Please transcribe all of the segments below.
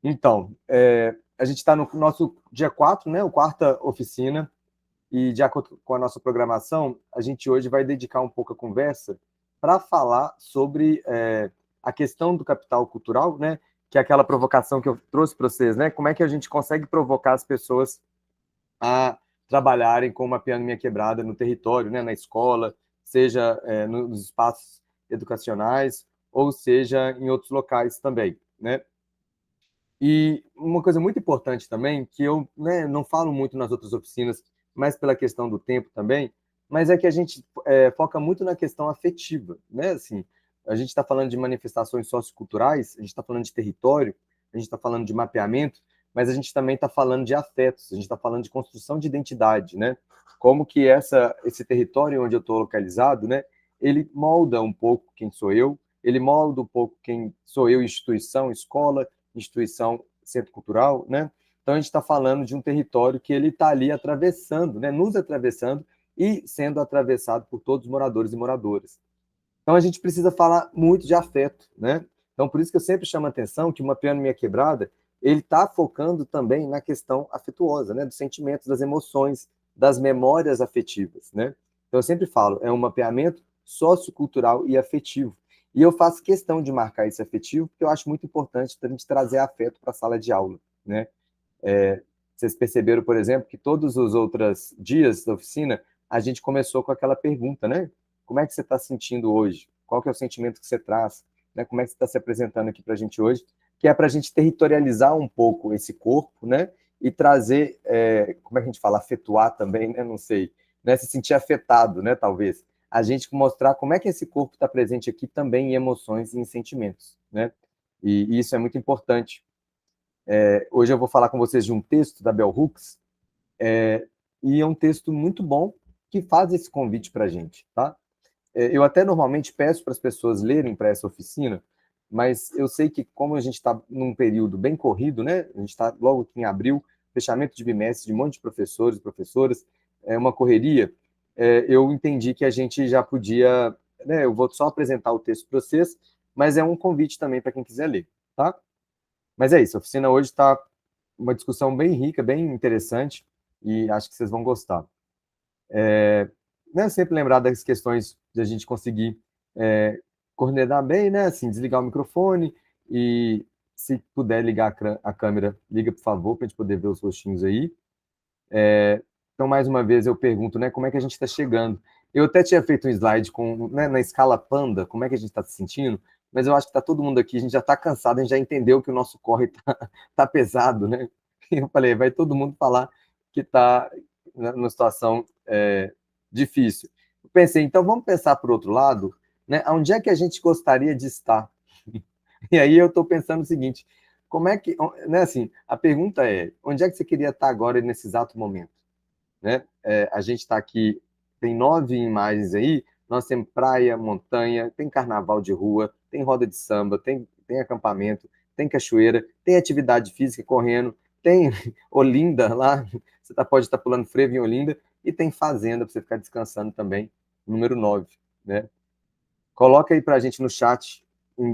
Então, a gente está no nosso dia 4, né, o quarta oficina, e de acordo com a nossa programação, a gente hoje vai dedicar um pouco a conversa para falar sobre a questão do capital cultural, né, que é aquela provocação que eu trouxe para vocês, né, como é que a gente consegue provocar as pessoas a trabalharem com Mapeando Minha Quebrada no território, né, na escola, seja nos espaços educacionais, ou seja em outros locais também, né? E uma coisa muito importante também, que eu, né, não falo muito nas outras oficinas, mas pela questão do tempo também, mas é que a gente foca muito na questão afetiva, né? Assim, a gente está falando de manifestações socioculturais, a gente está falando de território, a gente está falando de mapeamento, mas a gente também está falando de afetos, a gente está falando de construção de identidade, né? Como que esse território onde eu estou localizado, né, ele molda um pouco quem sou eu, ele molda um pouco quem sou eu, instituição, escola, instituição, centro cultural, né? Então a gente está falando de um território que ele está ali atravessando, né? Nos atravessando e sendo atravessado por todos os moradores e moradoras. Então a gente precisa falar muito de afeto, né? Então por isso que eu sempre chamo a atenção que uma Mapeando Minha Quebrada, ele está focando também na questão afetuosa, né? Dos sentimentos, das emoções, das memórias afetivas, né? Então eu sempre falo, é um mapeamento sociocultural e afetivo. E eu faço questão de marcar esse afetivo, porque eu acho muito importante a gente trazer afeto para a sala de aula, né? Vocês perceberam, por exemplo, que todos os outros dias da oficina, a gente começou com aquela pergunta, né? Como é que você está se sentindo hoje? Qual que é o sentimento que você traz? Né? Como é que você está se apresentando aqui para a gente hoje? Que é para a gente territorializar um pouco esse corpo, né? E trazer, como é que a gente fala, afetuar também, né? Não sei, né? Se sentir afetado, né? Talvez. A gente mostrar como é que esse corpo está presente aqui também em emoções e em sentimentos, né? E isso é muito importante. Hoje eu vou falar com vocês de um texto da Bell Hooks, e é um texto muito bom que faz esse convite para a gente, tá? Eu até normalmente peço para as pessoas lerem para essa oficina, mas eu sei que como a gente está num período bem corrido, né? A gente está logo aqui em abril, fechamento de bimestre de um monte de professores e professoras, é uma correria. Eu entendi que a gente já podia, né? Eu vou só apresentar o texto para vocês, mas é um convite também para quem quiser ler, tá? Mas é isso, a oficina hoje está uma discussão bem rica, bem interessante, e acho que vocês vão gostar. Né, sempre lembrar das questões de a gente conseguir coordenar bem, né? Assim, desligar o microfone e, se puder ligar a câmera, liga, por favor, para a gente poder ver os rostinhos aí. Então, mais uma vez, eu pergunto, né, como é que a gente está chegando? Eu até tinha feito um slide com, né, na escala Panda, como é que a gente está se sentindo, mas eu acho que está todo mundo aqui, a gente já está cansado, a gente já entendeu que o nosso corre tá pesado, né? E eu falei, vai todo mundo falar que está numa situação difícil. Eu pensei, então vamos pensar por outro lado, né? Onde é que a gente gostaria de estar? E aí eu estou pensando o seguinte, como é que, né, assim, a pergunta é, onde é que você queria estar agora nesse exato momento? Né? A gente está aqui, tem 9 imagens aí, nós temos praia, montanha, tem carnaval de rua, tem roda de samba, tem acampamento, tem cachoeira, tem atividade física correndo, tem Olinda lá, você pode estar pulando frevo em Olinda, e tem fazenda para você ficar descansando também, número 9, né? Coloca aí para a gente no chat,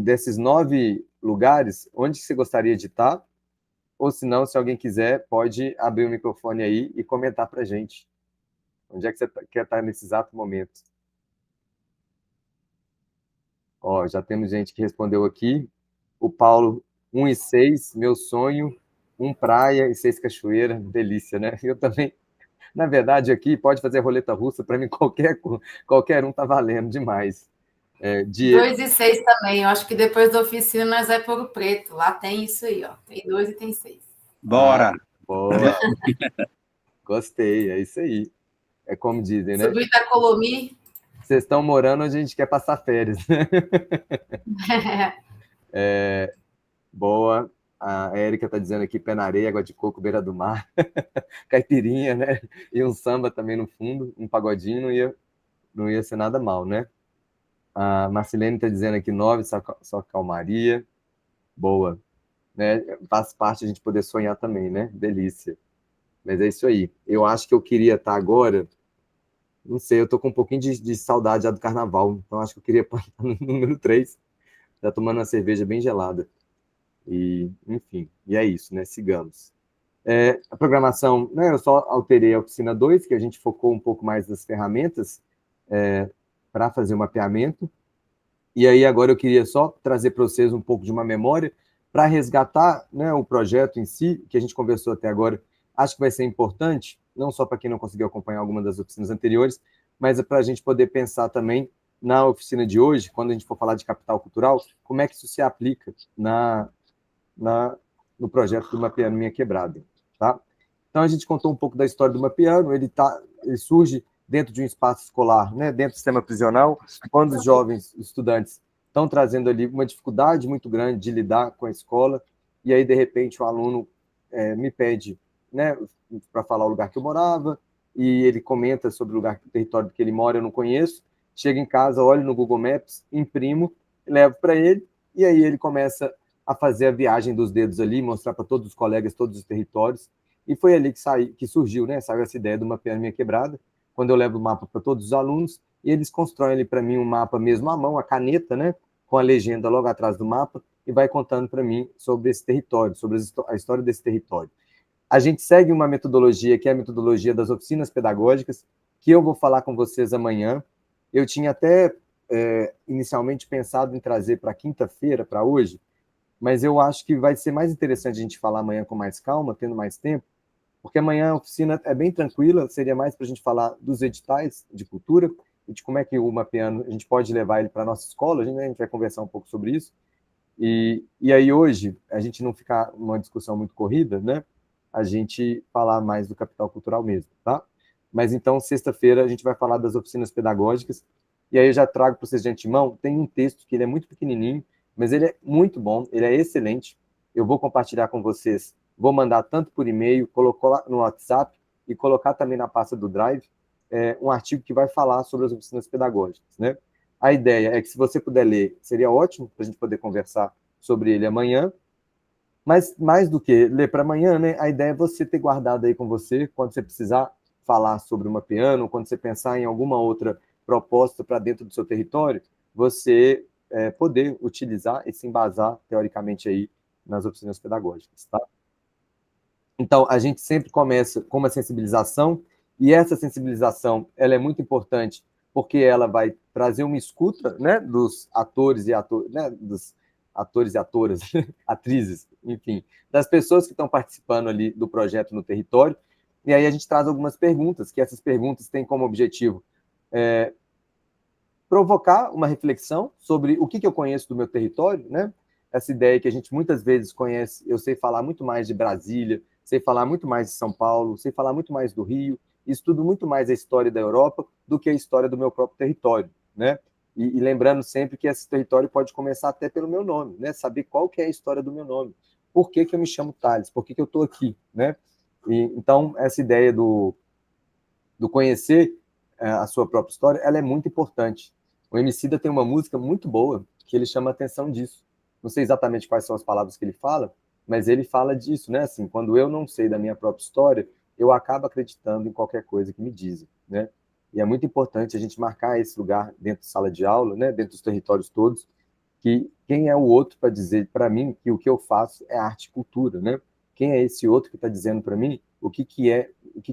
desses 9 lugares, onde você gostaria de estar, ou se não, se alguém quiser, pode abrir o microfone aí e comentar para a gente. Onde é que você quer estar nesse exato momento? Ó, já temos gente que respondeu aqui. O Paulo, 1 e 6, meu sonho, 1 praia e 6 cachoeira, delícia, né? Eu também, na verdade, aqui pode fazer roleta russa, para mim qualquer um tá valendo demais. Diego, 2 e 6 também. Eu acho que depois da oficina nós é Ouro Preto. Lá tem isso aí, ó. Tem 2 e tem 6. Bora! boa, gostei, é isso aí. É como dizem, né? Subir Itacolomi. Vocês estão morando onde a gente quer passar férias, né? Boa. A Érica está dizendo aqui, pé na areia, água de coco, beira do mar, caipirinha, né? E um samba também no fundo, um pagodinho não ia ser nada mal, né? A Marcelene está dizendo aqui 9, só calmaria. Boa. Né? Faz parte a gente poder sonhar também, né? Delícia. Mas é isso aí. Eu acho que eu queria estar agora, não sei, eu tô com um pouquinho de saudade já do carnaval, então acho que eu queria estar no número 3, já tomando uma cerveja bem gelada. E, enfim, e é isso, né? Sigamos. A programação, né, eu só alterei a oficina 2, que a gente focou um pouco mais nas ferramentas para fazer o mapeamento. E aí agora eu queria só trazer para vocês um pouco de uma memória para resgatar, né, o projeto em si, que a gente conversou até agora. Acho que vai ser importante, não só para quem não conseguiu acompanhar alguma das oficinas anteriores, mas é para a gente poder pensar também na oficina de hoje, quando a gente for falar de capital cultural, como é que isso se aplica no projeto do Mapeando Minha Quebrada. Tá? Então, a gente contou um pouco da história do Mapeando, ele surge dentro de um espaço escolar, né, dentro do sistema prisional, quando os jovens estudantes estão trazendo ali uma dificuldade muito grande de lidar com a escola, e aí, de repente, o aluno me pede, né, para falar o lugar que eu morava, e ele comenta sobre o lugar, o território que ele mora, eu não conheço, chega em casa, olho no Google Maps, imprimo, levo para ele, e aí ele começa a fazer a viagem dos dedos ali, mostrar para todos os colegas, todos os territórios, e foi ali que surgiu, né? Saiu essa ideia do Mapeando Minha Quebrada, quando eu levo o mapa para todos os alunos, e eles constroem ali para mim um mapa mesmo à mão, a caneta, né? Com a legenda logo atrás do mapa, e vai contando para mim sobre esse território, sobre a história desse território. A gente segue uma metodologia, que é a metodologia das oficinas pedagógicas, que eu vou falar com vocês amanhã. Eu tinha até inicialmente pensado em trazer para quinta-feira, para hoje, mas eu acho que vai ser mais interessante a gente falar amanhã com mais calma, tendo mais tempo, porque amanhã a oficina é bem tranquila, seria mais para a gente falar dos editais de cultura e de como é que o Mapeando, a gente pode levar ele para a nossa escola, a gente vai conversar um pouco sobre isso. E aí hoje, a gente não ficar numa discussão muito corrida, né? A gente falar mais do capital cultural mesmo, tá? Mas então, sexta-feira, a gente vai falar das oficinas pedagógicas, e aí eu já trago para vocês de antemão, tem um texto que ele é muito pequenininho, mas ele é muito bom, ele é excelente. Eu vou compartilhar com vocês, vou mandar tanto por e-mail, colocar no WhatsApp e colocar também na pasta do Drive um artigo que vai falar sobre as oficinas pedagógicas, né? A ideia é que, se você puder ler, seria ótimo para a gente poder conversar sobre ele amanhã, mas mais do que ler para amanhã, né, a ideia é você ter guardado aí com você, quando você precisar falar sobre o Mapeando, quando você pensar em alguma outra proposta para dentro do seu território, você poder utilizar e se embasar, teoricamente, aí nas oficinas pedagógicas. Tá? Então, a gente sempre começa com uma sensibilização, e essa sensibilização ela é muito importante, porque ela vai trazer uma escuta, né, dos atores e atoras, atrizes, enfim, das pessoas que estão participando ali do projeto no território, e aí a gente traz algumas perguntas, que essas perguntas têm como objetivo provocar uma reflexão sobre o que eu conheço do meu território, né? Essa ideia que a gente muitas vezes conhece, eu sei falar muito mais de Brasília, sei falar muito mais de São Paulo, sei falar muito mais do Rio, estudo muito mais a história da Europa do que a história do meu próprio território, né? E lembrando sempre que esse território pode começar até pelo meu nome, né? Saber qual que é a história do meu nome, por que eu me chamo Thales, por que eu estou aqui, né? Então, essa ideia do conhecer a sua própria história, ela é muito importante. O Emicida tem uma música muito boa que ele chama a atenção disso. Não sei exatamente quais são as palavras que ele fala, mas ele fala disso, né? Assim, quando eu não sei da minha própria história, eu acabo acreditando em qualquer coisa que me dizem, né? E é muito importante a gente marcar esse lugar dentro da sala de aula, né? Dentro dos territórios todos, que quem é o outro para dizer para mim que o que eu faço é arte e cultura, né? Quem é esse outro que está dizendo para mim o que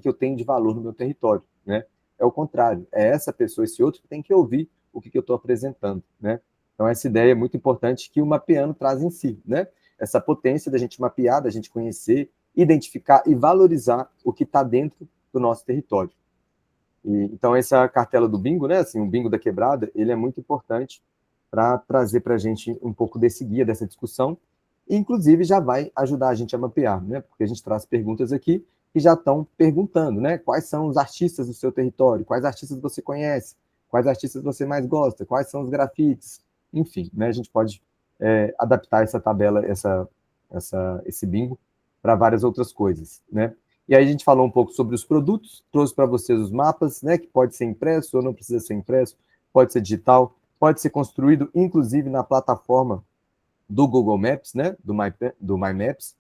eu tenho de valor no meu território, né? É o contrário, é essa pessoa, esse outro que tem que ouvir o que eu estou apresentando, né? Então, essa ideia é muito importante que o Mapeando traz em si, né? Essa potência da gente mapear, da gente conhecer, identificar e valorizar o que está dentro do nosso território. Então, essa cartela do bingo, né? Assim, o bingo da quebrada, ele é muito importante para trazer para a gente um pouco desse guia, dessa discussão, e, inclusive, já vai ajudar a gente a mapear, né? Porque a gente traz perguntas aqui que já estão perguntando, né? Quais são os artistas do seu território? Quais artistas você conhece? Quais artistas você mais gosta? Quais são os grafites? Enfim, né? A gente pode adaptar essa tabela, esse bingo, para várias outras coisas, né? E aí a gente falou um pouco sobre os produtos, trouxe para vocês os mapas, né? Que pode ser impresso ou não precisa ser impresso, pode ser digital, pode ser construído, inclusive, na plataforma do Google Maps, né? Do My Maps.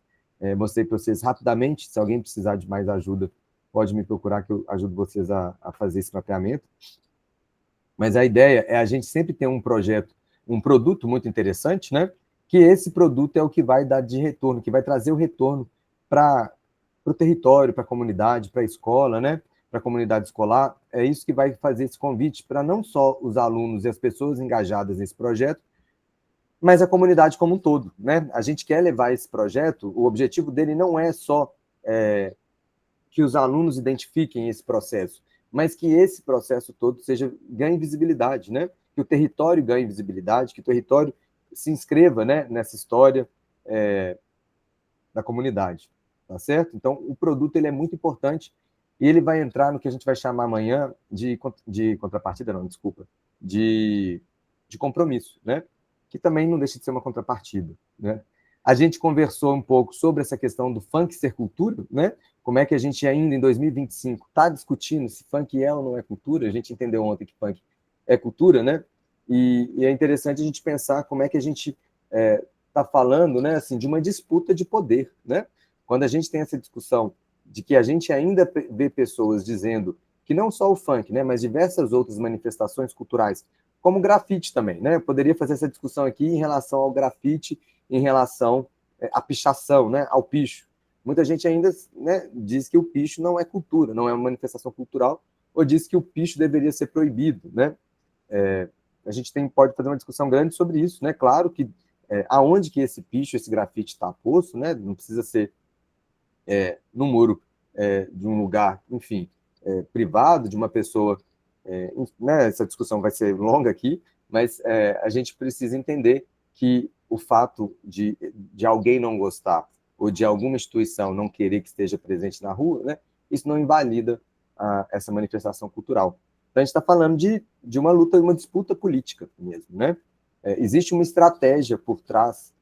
Mostrei para vocês rapidamente. Se alguém precisar de mais ajuda, pode me procurar que eu ajudo vocês a fazer esse mapeamento. Mas a ideia é a gente sempre ter um projeto, um produto muito interessante, né? que esse produto é o que vai dar de retorno, que vai trazer o retorno para o território, para a comunidade, para a escola, né? Para a comunidade escolar. É isso que vai fazer esse convite para não só os alunos e as pessoas engajadas nesse projeto, mas a comunidade como um todo, né? A gente quer levar esse projeto, o objetivo dele não é só que os alunos identifiquem esse processo, mas que esse processo todo ganhe visibilidade, né? Que o território ganhe visibilidade, que o território se inscreva, né, nessa história da comunidade, tá certo? Então, o produto ele é muito importante e ele vai entrar no que a gente vai chamar amanhã de contrapartida, não, desculpa, de compromisso, né? Que também não deixa de ser uma contrapartida, né? A gente conversou um pouco sobre essa questão do funk ser cultura, né? Como é que a gente ainda em 2025 está discutindo se funk é ou não é cultura. A gente entendeu ontem que funk é cultura, né? E é interessante a gente pensar como é que a gente está falando, né, assim, de uma disputa de poder, né? Quando a gente tem essa discussão de que a gente ainda vê pessoas dizendo que não só o funk, né, mas diversas outras manifestações culturais, como o grafite também, né? Eu poderia fazer essa discussão aqui em relação ao grafite, em relação à pichação, né, ao picho. Muita gente ainda, né, diz que o picho não é cultura, não é uma manifestação cultural, ou diz que o picho deveria ser proibido, né? A gente pode fazer uma discussão grande sobre isso, né? Claro que aonde que esse picho, esse grafite está posto, né? Não precisa ser no muro de um lugar, enfim, privado, de uma pessoa, né? Essa discussão vai ser longa aqui, mas a gente precisa entender que o fato de alguém não gostar ou de alguma instituição não querer que esteja presente na rua, né? Isso não invalida essa manifestação cultural. Então, a gente está falando de uma luta, uma disputa política mesmo, né? Existe uma estratégia por trás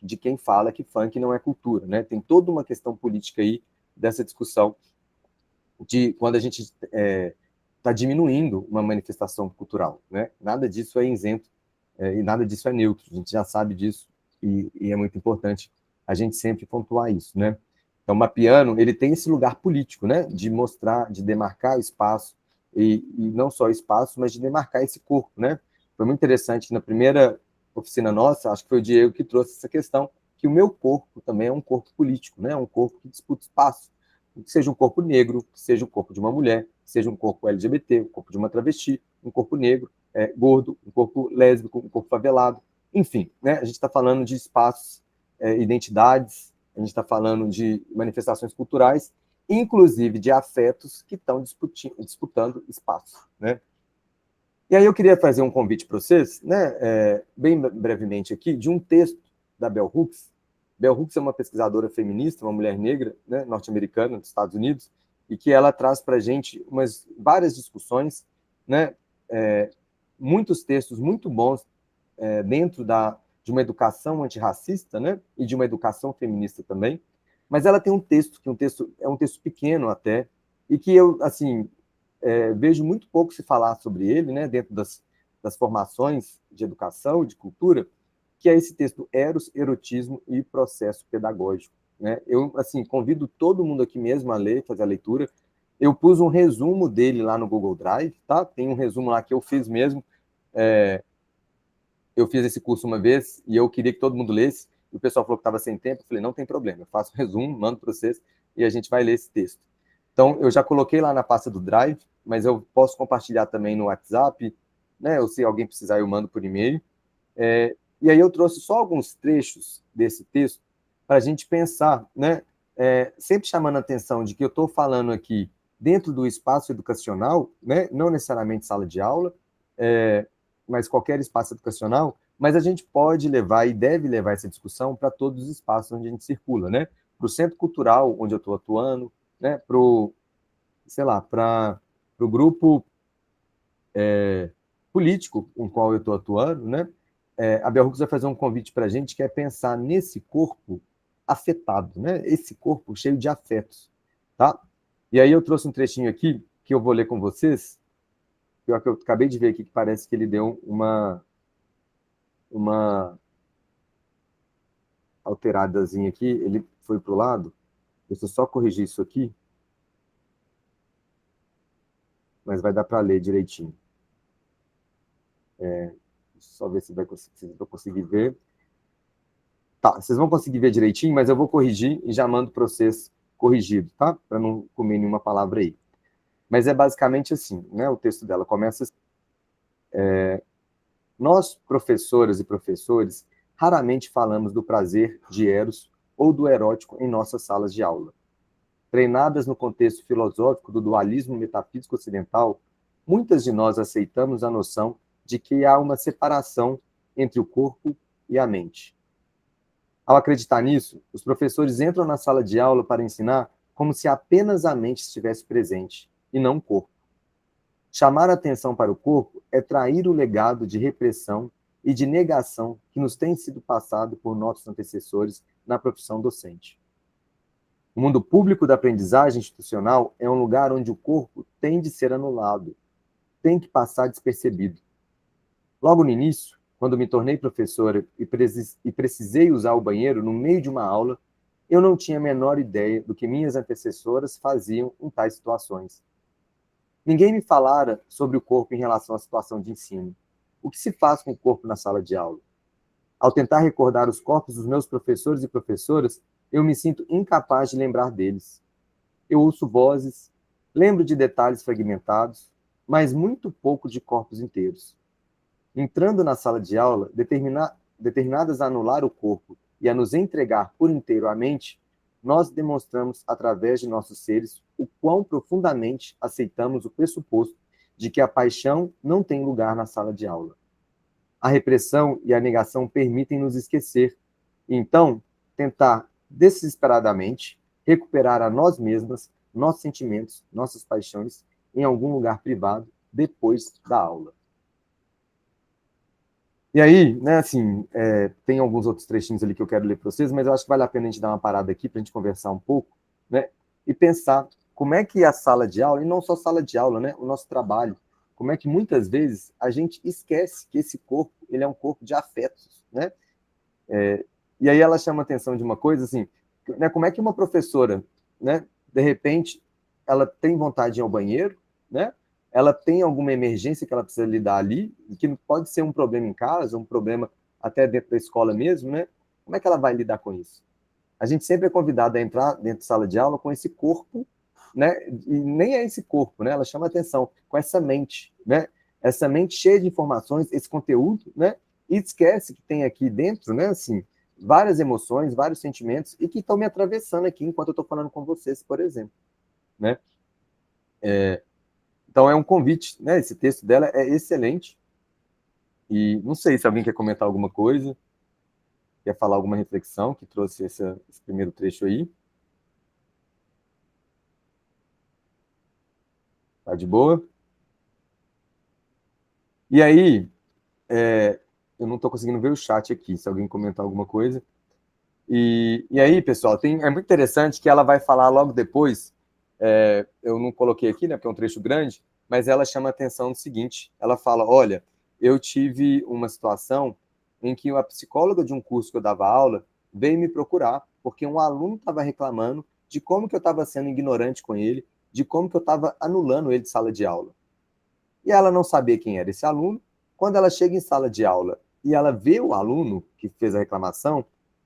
de quem fala que funk não é cultura, né? Tem toda uma questão política aí dessa discussão de quando a gente está diminuindo uma manifestação cultural, né? Nada disso é isento e nada disso é neutro. A gente já sabe disso e é muito importante a gente sempre pontuar isso, né? Então, o Mapiano, ele tem esse lugar político, né? De mostrar, de demarcar o espaço e não só o espaço, mas de demarcar esse corpo, né? Foi muito interessante na primeira oficina nossa, acho que foi o Diego que trouxe essa questão, que o meu corpo também é um corpo político, né? Um corpo que disputa espaço, que seja um corpo negro, que seja o corpo de uma mulher, que seja um corpo LGBT, um corpo de uma travesti, um corpo negro, gordo, um corpo lésbico, um corpo favelado, enfim, né? A gente está falando de espaços, identidades, a gente está falando de manifestações culturais, inclusive de afetos que estão disputando espaço, né? E aí eu queria fazer um convite para vocês, né, bem brevemente aqui, de um texto da Bell Hooks. Bell Hooks é uma pesquisadora feminista, uma mulher negra, né, norte-americana, dos Estados Unidos, e que ela traz para a gente várias discussões, né, muitos textos muito bons dentro de uma educação antirracista, né, e de uma educação feminista também. Mas ela tem um texto, é um texto pequeno até, e que eu, assim, vejo muito pouco se falar sobre ele, né, dentro das formações de educação e de cultura, que é esse texto Eros, Erotismo e Processo Pedagógico. Né? Eu, assim, convido todo mundo aqui mesmo a ler, fazer a leitura. Eu pus um resumo dele lá no Google Drive, tá? Tem um resumo lá que eu fiz mesmo. Eu fiz esse curso uma vez e eu queria que todo mundo lesse. E o pessoal falou que estava sem tempo. Eu falei, não tem problema, eu faço um resumo, mando para vocês e a gente vai ler esse texto. Então, eu já coloquei lá na pasta do Drive, mas eu posso compartilhar também no WhatsApp, né? Ou se alguém precisar, eu mando por e-mail. E aí eu trouxe só alguns trechos desse texto para a gente pensar, né? Sempre chamando a atenção de que eu estou falando aqui dentro do espaço educacional, né? Não necessariamente sala de aula, mas qualquer espaço educacional, mas a gente pode levar e deve levar essa discussão para todos os espaços onde a gente circula, né? Para o centro cultural onde eu estou atuando, né? Para o grupo político com o qual eu estou atuando, né? A Bell Hooks vai fazer um convite para a gente que é pensar nesse corpo afetado, né? Esse corpo cheio de afetos, tá? E aí eu trouxe um trechinho aqui que eu vou ler com vocês, que eu acabei de ver aqui que parece que ele deu uma alteradazinha aqui, ele foi para o lado. Deixa eu só corrigir isso aqui, mas vai dar para ler direitinho. Só ver se vai conseguir ver. Tá, vocês vão conseguir ver direitinho, mas eu vou corrigir e já mando para vocês corrigido, tá? Para não comer nenhuma palavra aí. Mas é basicamente assim, né? O texto dela começa assim. Nós, professoras e professores, raramente falamos do prazer de Eros ou do erótico em nossas salas de aula. Treinadas no contexto filosófico do dualismo metafísico ocidental, muitas de nós aceitamos a noção de que há uma separação entre o corpo e a mente. Ao acreditar nisso, os professores entram na sala de aula para ensinar como se apenas a mente estivesse presente, e não o corpo. Chamar a atenção para o corpo é trair o legado de repressão e de negação que nos tem sido passado por nossos antecessores na profissão docente. O mundo público da aprendizagem institucional é um lugar onde o corpo tem de ser anulado, tem que passar despercebido. Logo no início, quando me tornei professora e precisei usar o banheiro no meio de uma aula, eu não tinha a menor ideia do que minhas antecessoras faziam em tais situações. Ninguém me falara sobre o corpo em relação à situação de ensino. O que se faz com o corpo na sala de aula? Ao tentar recordar os corpos dos meus professores e professoras, eu me sinto incapaz de lembrar deles. Eu ouço vozes, lembro de detalhes fragmentados, mas muito pouco de corpos inteiros. Entrando na sala de aula, determinadas a anular o corpo e a nos entregar por inteiro à mente, nós demonstramos, através de nossos seres, o quão profundamente aceitamos o pressuposto de que a paixão não tem lugar na sala de aula. A repressão e a negação permitem nos esquecer, e então tentar desesperadamente recuperar a nós mesmas, nossos sentimentos, nossas paixões, em algum lugar privado, depois da aula. E aí, né, assim, tem alguns outros trechinhos ali que eu quero ler para vocês, mas eu acho que vale a pena a gente dar uma parada aqui para a gente conversar um pouco, né, e pensar como é que a sala de aula, e não só sala de aula, né, o nosso trabalho, como é que muitas vezes a gente esquece que esse corpo, ele é um corpo de afetos, né? E aí ela chama a atenção de uma coisa, assim, né, como é que uma professora, né, de repente, ela tem vontade de ir ao banheiro, né? Ela tem alguma emergência que ela precisa lidar ali, que pode ser um problema em casa, um problema até dentro da escola mesmo, né? Como é que ela vai lidar com isso? A gente sempre é convidado a entrar dentro de sala de aula com esse corpo, né? E nem é esse corpo, né? Ela chama a atenção com essa mente, né? Essa mente cheia de informações, esse conteúdo, né? E esquece que tem aqui dentro, né? Assim, várias emoções, vários sentimentos e que estão me atravessando aqui enquanto eu estou falando com vocês, por exemplo, né? Então é um convite, né? Esse texto dela é excelente e não sei se alguém quer comentar alguma coisa, quer falar alguma reflexão que trouxe esse primeiro trecho aí. Tá de boa? E aí, eu não estou conseguindo ver o chat aqui, se alguém comentar alguma coisa. E aí, pessoal, é muito interessante que ela vai falar logo depois, eu não coloquei aqui, né, porque é um trecho grande, mas ela chama a atenção do seguinte, ela fala, olha, eu tive uma situação em que a psicóloga de um curso que eu dava aula veio me procurar, porque um aluno estava reclamando de como que eu estava sendo ignorante com ele, de como que eu estava anulando ele de sala de aula. E ela não sabia quem era esse aluno. Quando ela chega em sala de aula e ela vê o aluno que fez a reclamação,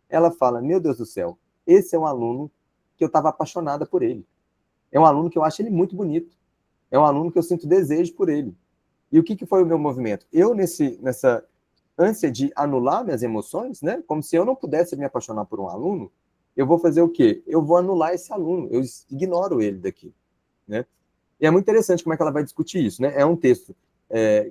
ela fala, meu Deus do céu, esse é um aluno que eu estava apaixonada por ele. É um aluno que eu acho ele muito bonito. É um aluno que eu sinto desejo por ele. E o que foi o meu movimento? Eu, nessa ânsia de anular minhas emoções, né? Como se eu não pudesse me apaixonar por um aluno, eu vou fazer o quê? Eu vou anular esse aluno, eu ignoro ele daqui, né? E é muito interessante como é que ela vai discutir isso, né? É um texto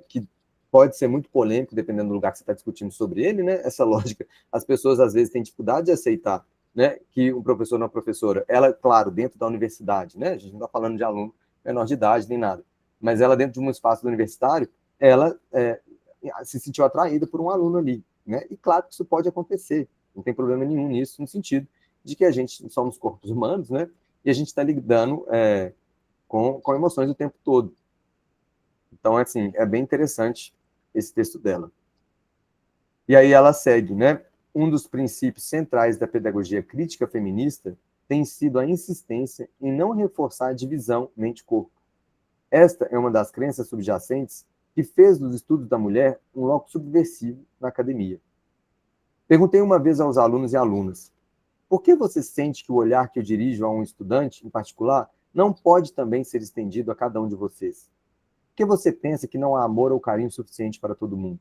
que pode ser muito polêmico, dependendo do lugar que você está discutindo sobre ele, né? Essa lógica, as pessoas às vezes têm dificuldade de aceitar, né? Que um professor ou uma professora, ela, claro, dentro da universidade, né? A gente não está falando de aluno menor de idade nem nada, mas ela dentro de um espaço universitário, ela se sentiu atraída por um aluno ali, né? E claro que isso pode acontecer, não tem problema nenhum nisso, no sentido de que a gente somos corpos humanos, né? E a gente está lidando com emoções o tempo todo. Então, assim, é bem interessante esse texto dela. E aí ela segue, né? Um dos princípios centrais da pedagogia crítica feminista tem sido a insistência em não reforçar a divisão mente-corpo. Esta é uma das crenças subjacentes que fez dos estudos da mulher um loco subversivo na academia. Perguntei uma vez aos alunos e alunas, por que você sente que o olhar que eu dirijo a um estudante, em particular, não pode também ser estendido a cada um de vocês? Por que você pensa que não há amor ou carinho suficiente para todo mundo?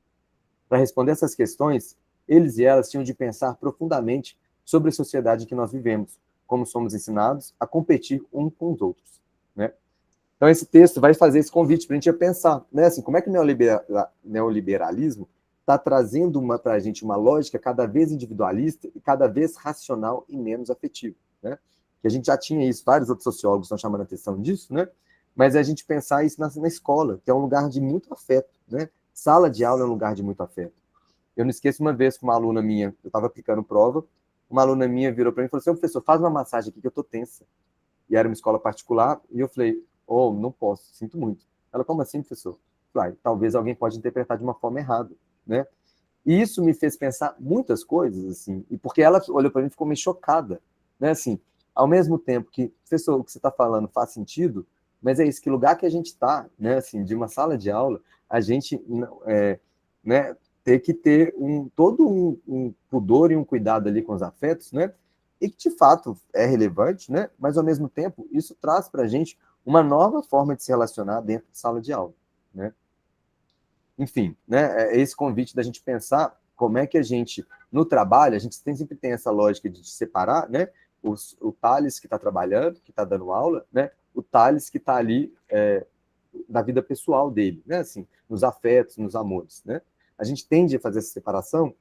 Para responder essas questões, eles e elas tinham de pensar profundamente sobre a sociedade em que nós vivemos, como somos ensinados a competir uns com os outros, né? Então, esse texto vai fazer esse convite para a gente pensar, né? Assim, como é que o neoliberalismo está trazendo para a gente uma lógica cada vez individualista e cada vez racional e menos afetiva, né? Que a gente já tinha isso, vários outros sociólogos estão chamando a atenção disso, né? Mas é a gente pensar isso na escola, que é um lugar de muito afeto, né? Sala de aula é um lugar de muito afeto. Eu não esqueço uma vez que uma aluna minha, eu estava aplicando prova, uma aluna minha virou para mim e falou assim, professor, faz uma massagem aqui que eu estou tensa. E era uma escola particular, e eu falei, oh, não posso, sinto muito. Ela, como assim, professor? Falei, talvez alguém pode interpretar de uma forma errada, né? E isso me fez pensar muitas coisas, assim, e porque ela olhou para mim e ficou meio chocada, né? Assim, ao mesmo tempo que, professor, o que você está falando faz sentido, mas é isso, que lugar que a gente está, né? Assim, de uma sala de aula, a gente, né? Ter que ter todo um pudor e um cuidado ali com os afetos, né? E que de fato é relevante, né? Mas ao mesmo tempo isso traz para a gente uma nova forma de se relacionar dentro de sala de aula, né? Enfim, né? É esse convite da gente pensar como é que a gente no trabalho a gente sempre tem essa lógica de separar, né? O Thales que está trabalhando, que está dando aula, né? O Thales que está ali na vida pessoal dele, né? Assim, nos afetos, nos amores, né? A gente tende a fazer essa separação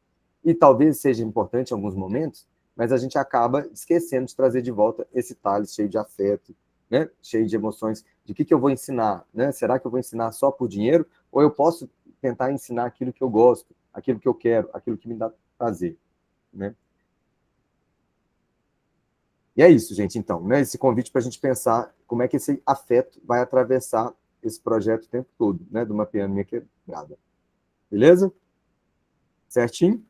e talvez seja importante em alguns momentos, mas a gente acaba esquecendo de trazer de volta esse Thales cheio de afeto, né? Cheio de emoções. De que eu vou ensinar, né? Será que eu vou ensinar só por dinheiro ou eu posso tentar ensinar aquilo que eu gosto, aquilo que eu quero, aquilo que me dá prazer, né? E é isso, gente, então, né? Esse convite para a gente pensar como é que esse afeto vai atravessar esse projeto o tempo todo, né? Do Mapeando Minha Quebrada. Beleza? Certinho?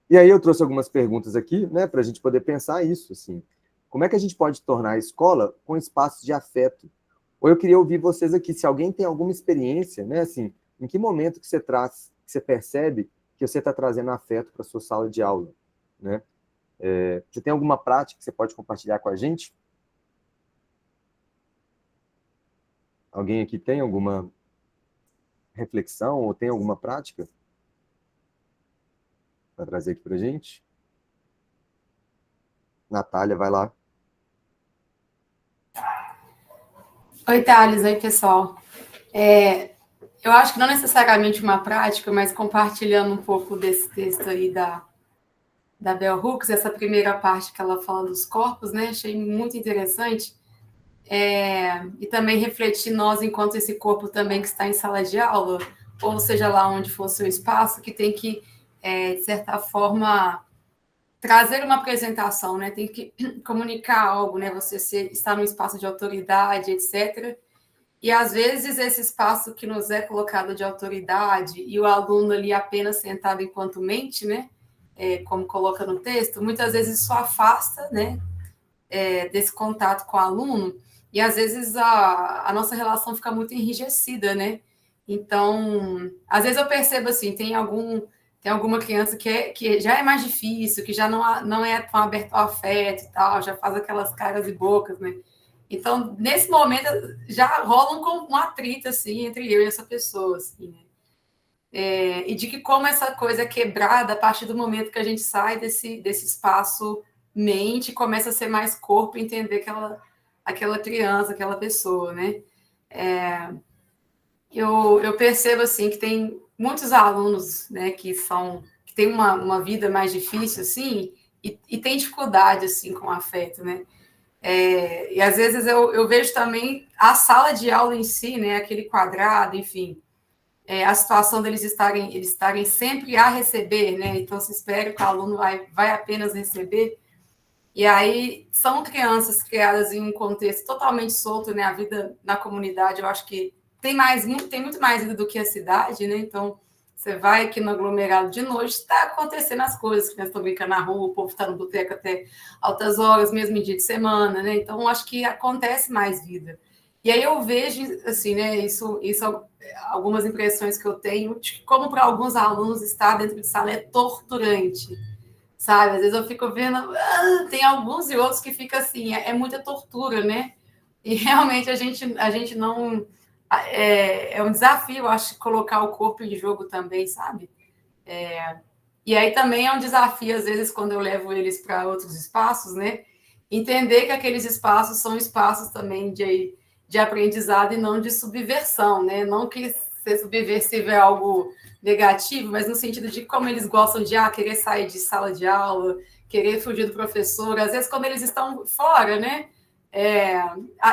E aí eu trouxe algumas perguntas aqui, né? Para a gente poder pensar isso, assim. Como é que a gente pode tornar a escola com espaços de afeto? Ou eu queria ouvir vocês aqui, se alguém tem alguma experiência, né? Assim, em que momento que você traz, que você percebe que você está trazendo afeto para a sua sala de aula, né? Você tem alguma prática que você pode compartilhar com a gente? Alguém aqui tem alguma reflexão ou tem alguma prática para trazer aqui para a gente? Natália, vai lá. Oi, Thales. Oi, pessoal. Eu acho que não necessariamente uma prática, mas compartilhando um pouco desse texto aí da Bell Hooks, essa primeira parte que ela fala dos corpos, né? Achei muito interessante. E também refletir nós, enquanto esse corpo também que está em sala de aula, ou seja lá onde for o seu espaço, que tem que, de certa forma, trazer uma apresentação, né? Tem que comunicar algo, né? Você está num espaço de autoridade, etc. E às vezes esse espaço que nos é colocado de autoridade e o aluno ali apenas sentado enquanto mente, né? Como coloca no texto, muitas vezes isso afasta, né? Desse contato com o aluno e às vezes a nossa relação fica muito enrijecida, né? Então, às vezes eu percebo assim, tem alguma criança que já é mais difícil, que já não é tão aberto ao afeto e tal, já faz aquelas caras e bocas, né? Então, nesse momento, já rola um atrito, assim, entre eu e essa pessoa, assim, né? E de que como essa coisa é quebrada a partir do momento que a gente sai desse espaço mente e começa a ser mais corpo e entender aquela criança, aquela pessoa, né? Eu percebo, assim, que tem muitos alunos, né, que têm uma vida mais difícil, assim, e tem dificuldade, assim, com o afeto, né? E às vezes eu vejo também a sala de aula em si, né, aquele quadrado, enfim, a situação deles estarem sempre a receber, né? Então se espera que o aluno vai apenas receber. E aí são crianças criadas em um contexto totalmente solto, né? A vida na comunidade, eu acho que tem muito mais vida do que a cidade, né? Então você vai aqui no aglomerado de noite, está acontecendo as coisas, as crianças estão brincando na rua, o povo está no boteco até altas horas, mesmo em dia de semana, né? Então acho que acontece mais vida. E aí eu vejo, assim, né, isso algumas impressões que eu tenho, de como para alguns alunos estar dentro de sala é torturante, sabe? Às vezes eu fico vendo, tem alguns e outros que fica assim, é muita tortura, né? E realmente a gente não... É um desafio, eu acho, colocar o corpo em jogo também, sabe? E aí também é um desafio, às vezes, quando eu levo eles para outros espaços, né? Entender que aqueles espaços são espaços também de aprendizado e não de subversão, né? Não que ser subversivo é algo negativo, mas no sentido de como eles gostam de querer sair de sala de aula, querer fugir do professor, às vezes quando eles estão fora, né?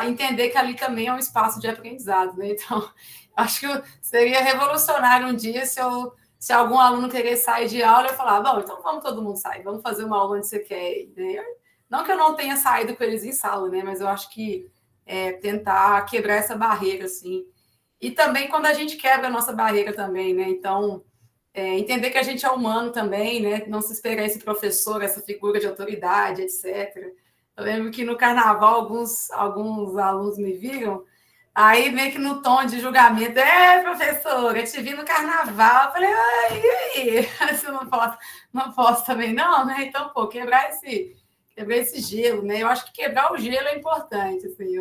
Entender que ali também é um espaço de aprendizado, né? Então, acho que seria revolucionário um dia se algum aluno querer sair de aula, eu falar, bom, então vamos todo mundo sair, vamos fazer uma aula onde você quer, né? Não que eu não tenha saído com eles em sala, né? Mas eu acho que tentar quebrar essa barreira, assim. E também quando a gente quebra a nossa barreira também, né? Então, entender que a gente é humano também, né? Não se esperar esse professor, essa figura de autoridade, etc. Eu lembro que no carnaval alguns alunos me viram, aí meio que no tom de julgamento, professora, te vi no carnaval. Eu falei, e aí? Você não posso também não, né? Então, pô, quebrar esse gelo, né? Eu acho que quebrar o gelo é importante, assim.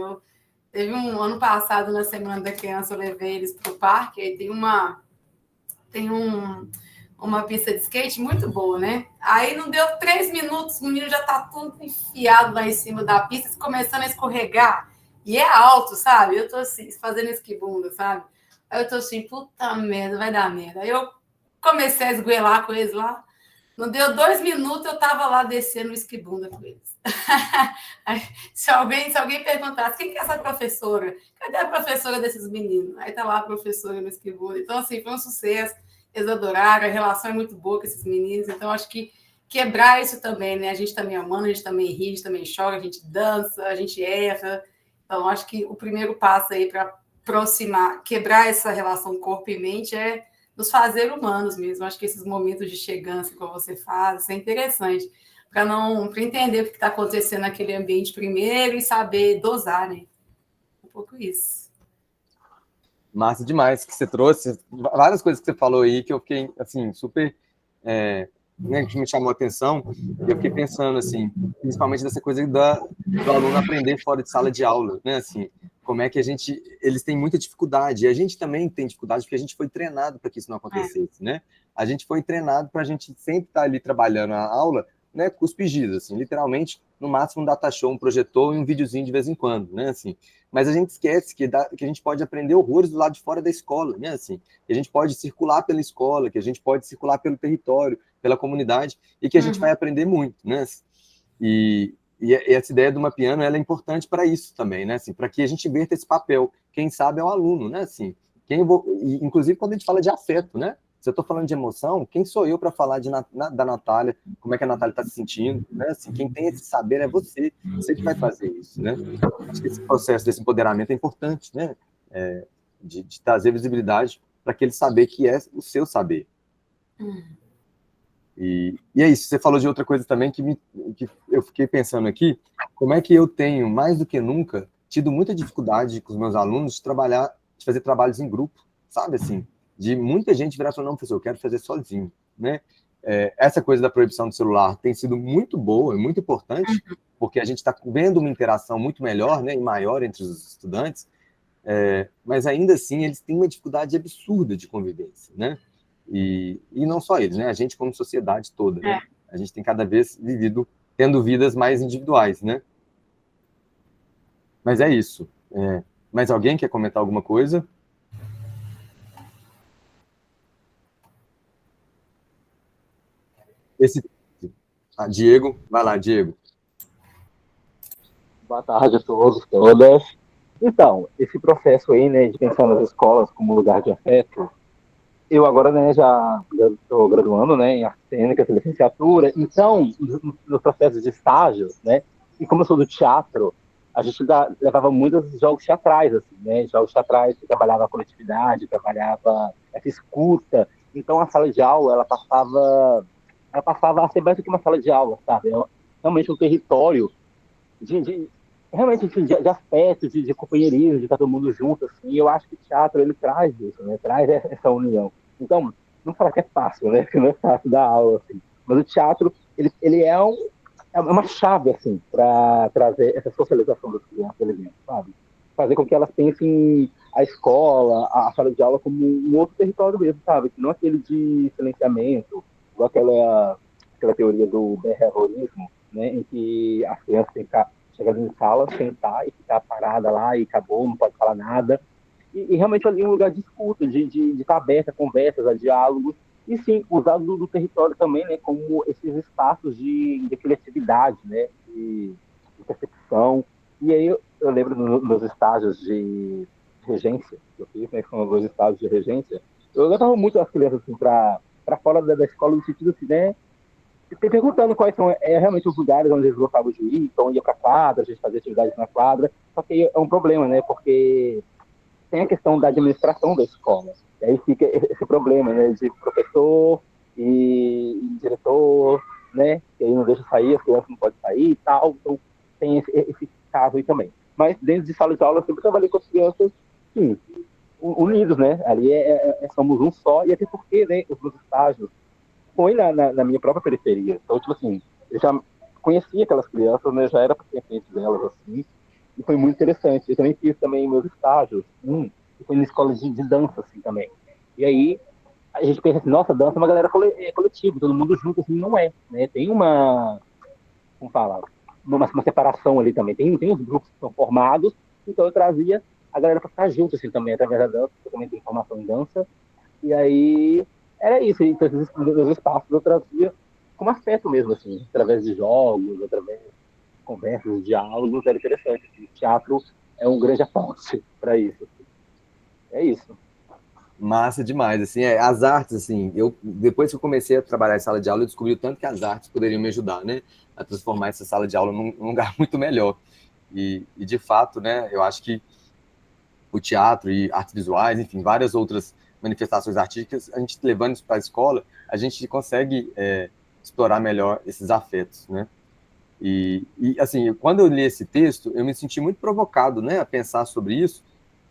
Teve um ano passado, na Semana da Criança, eu levei eles para o parque, aí tem uma pista de skate muito boa, né? Aí não deu 3 minutos, o menino já tá tudo enfiado lá em cima da pista, começando a escorregar. E é alto, sabe? Eu tô assim, fazendo esquibunda, sabe? Aí eu tô assim, puta merda, vai dar merda. Aí eu comecei a esgoelar com eles lá. Não deu 2 minutos, eu tava lá descendo o esquibunda com eles. Aí, se alguém perguntasse, quem que é essa professora? Cadê a professora desses meninos? Aí tá lá a professora no esquibunda. Então, assim, foi um sucesso. Eles adoraram, a relação é muito boa com esses meninos. Então, acho que quebrar isso também, né? A gente também amando, a gente também ri, a gente também chora, a gente dança, a gente erra. Então, acho que o primeiro passo aí para aproximar, quebrar essa relação corpo e mente é nos fazer humanos mesmo. Acho que esses momentos de chegança que você faz, isso é interessante para entender o que está acontecendo naquele ambiente primeiro e saber dosar, né? Um pouco isso. Massa demais que você trouxe, várias coisas que você falou aí que eu fiquei, assim, super, né, que me chamou a atenção, e eu fiquei pensando, assim, principalmente dessa coisa do aluno aprender fora de sala de aula, né, assim, como é que eles têm muita dificuldade, e a gente também tem dificuldade porque a gente foi treinado para que isso não acontecesse, né? A gente foi treinado para a gente sempre estar ali trabalhando a aula, né, cuspigidos, assim, literalmente, no máximo um data show, um projetor e um videozinho de vez em quando, né, assim. Mas a gente esquece que a gente pode aprender horrores do lado de fora da escola, né, assim, que a gente pode circular pela escola, que a gente pode circular pelo território, pela comunidade, e que a gente vai aprender muito, né, e essa ideia do mapeando, ela é importante para isso também, né, assim, para que a gente inverta esse papel. Quem sabe é o aluno, né, assim, inclusive quando a gente fala de afeto, né, se eu estou falando de emoção, quem sou eu para falar da Natália, como é que a Natália está se sentindo, né? Assim, quem tem esse saber é você que vai fazer isso, né? Acho que esse processo desse empoderamento é importante, né? De trazer visibilidade para aquele saber que é o seu saber. E é isso, você falou de outra coisa também que eu fiquei pensando aqui, como é que eu tenho, mais do que nunca, tido muita dificuldade com os meus alunos de fazer trabalhos em grupo, sabe, assim, de muita gente virar e falar, não, professor, eu quero fazer sozinho, né? Essa coisa da proibição do celular tem sido muito boa, muito importante, porque a gente está vendo uma interação muito melhor, né, e maior entre os estudantes, mas ainda assim eles têm uma dificuldade absurda de convivência, né? E não só eles, né? A gente como sociedade toda, né? A gente tem cada vez tendo vidas mais individuais, né? Mas é isso. Mais alguém quer comentar alguma coisa? Diego, vai lá, Diego. Boa tarde a todos, todas. Então, esse processo aí, né, de pensar nas escolas como lugar de afeto, eu agora, né, já estou graduando, né, em artes cênicas, licenciatura, então, nos processos de estágio, né, e como eu sou do teatro, a gente levava muitos jogos teatrais, assim, né, jogos teatrais que trabalhava a coletividade, trabalhava essa escuta, então a sala de aula, ela passava a ser mais do que uma sala de aula, sabe, realmente um território de realmente assim, de afeto, de companheirismo, de estar todo mundo junto, assim, eu acho que o teatro, ele traz isso, né? Traz essa união. Então, não falar que é fácil, né? Porque não é fácil dar aula, assim. Mas o teatro, ele é uma chave, assim, para trazer essa socialização das crianças, por exemplo, sabe? Fazer com que elas pensem a escola, a sala de aula como um outro território mesmo, sabe? Não aquele de silenciamento, igual aquela teoria do terrorismo, né? Em que as crianças têm que ficar chegando em sala, sentar e ficar parada lá e acabou, não pode falar nada. E realmente ali é um lugar de escuta, de estar aberta a conversas, a diálogos, e sim, usar do território também, né, como esses espaços de criatividade, né, de percepção. E aí eu lembro nos estágios de regência que eu fiz, né, que são os 2 estágios de regência, eu levava muito as crianças assim, para fora da escola, no sentido assim, né, perguntando quais são realmente os lugares onde eles gostavam de ir, então ia para a quadra, a gente fazia atividades na quadra, só que é um problema, né, porque tem a questão da administração da escola. E aí fica esse problema, né, de professor e diretor, né, que aí não deixa sair, as crianças não podem sair e tal. Então, tem esse caso aí também. Mas dentro de sala de aula, eu sempre trabalhei com as crianças, sim, unidos, né, ali somos um só, e até porque, né, os meus estágios foi na minha própria periferia. Então, tipo assim, eu já conhecia aquelas crianças, né, já era paciente delas, assim, e foi muito interessante. Eu também fiz também meus estágios, que foi na escola de dança, assim, também. E aí, a gente pensa assim, nossa, dança é uma galera coletiva, todo mundo junto, assim, não é, né? Tem como falar, uma separação ali também. Tem os grupos que são formados, então eu trazia a galera para ficar junto, assim, também, através da dança, eu também tenho formação em dança, e aí era isso, então esses espaços eu trazia como afeto mesmo, assim, através de jogos, através de conversas, diálogos, era interessante. Assim. O teatro é um grande aporte para isso. Assim. É isso. Massa demais, assim, as artes, assim, depois que eu comecei a trabalhar em sala de aula, eu descobri o tanto que as artes poderiam me ajudar, né, a transformar essa sala de aula num lugar muito melhor, e de fato, né, eu acho que o teatro e artes visuais, enfim, várias outras manifestações artísticas, a gente levando isso para a escola, a gente consegue explorar melhor esses afetos, né, assim, quando eu li esse texto, eu me senti muito provocado, né, a pensar sobre isso,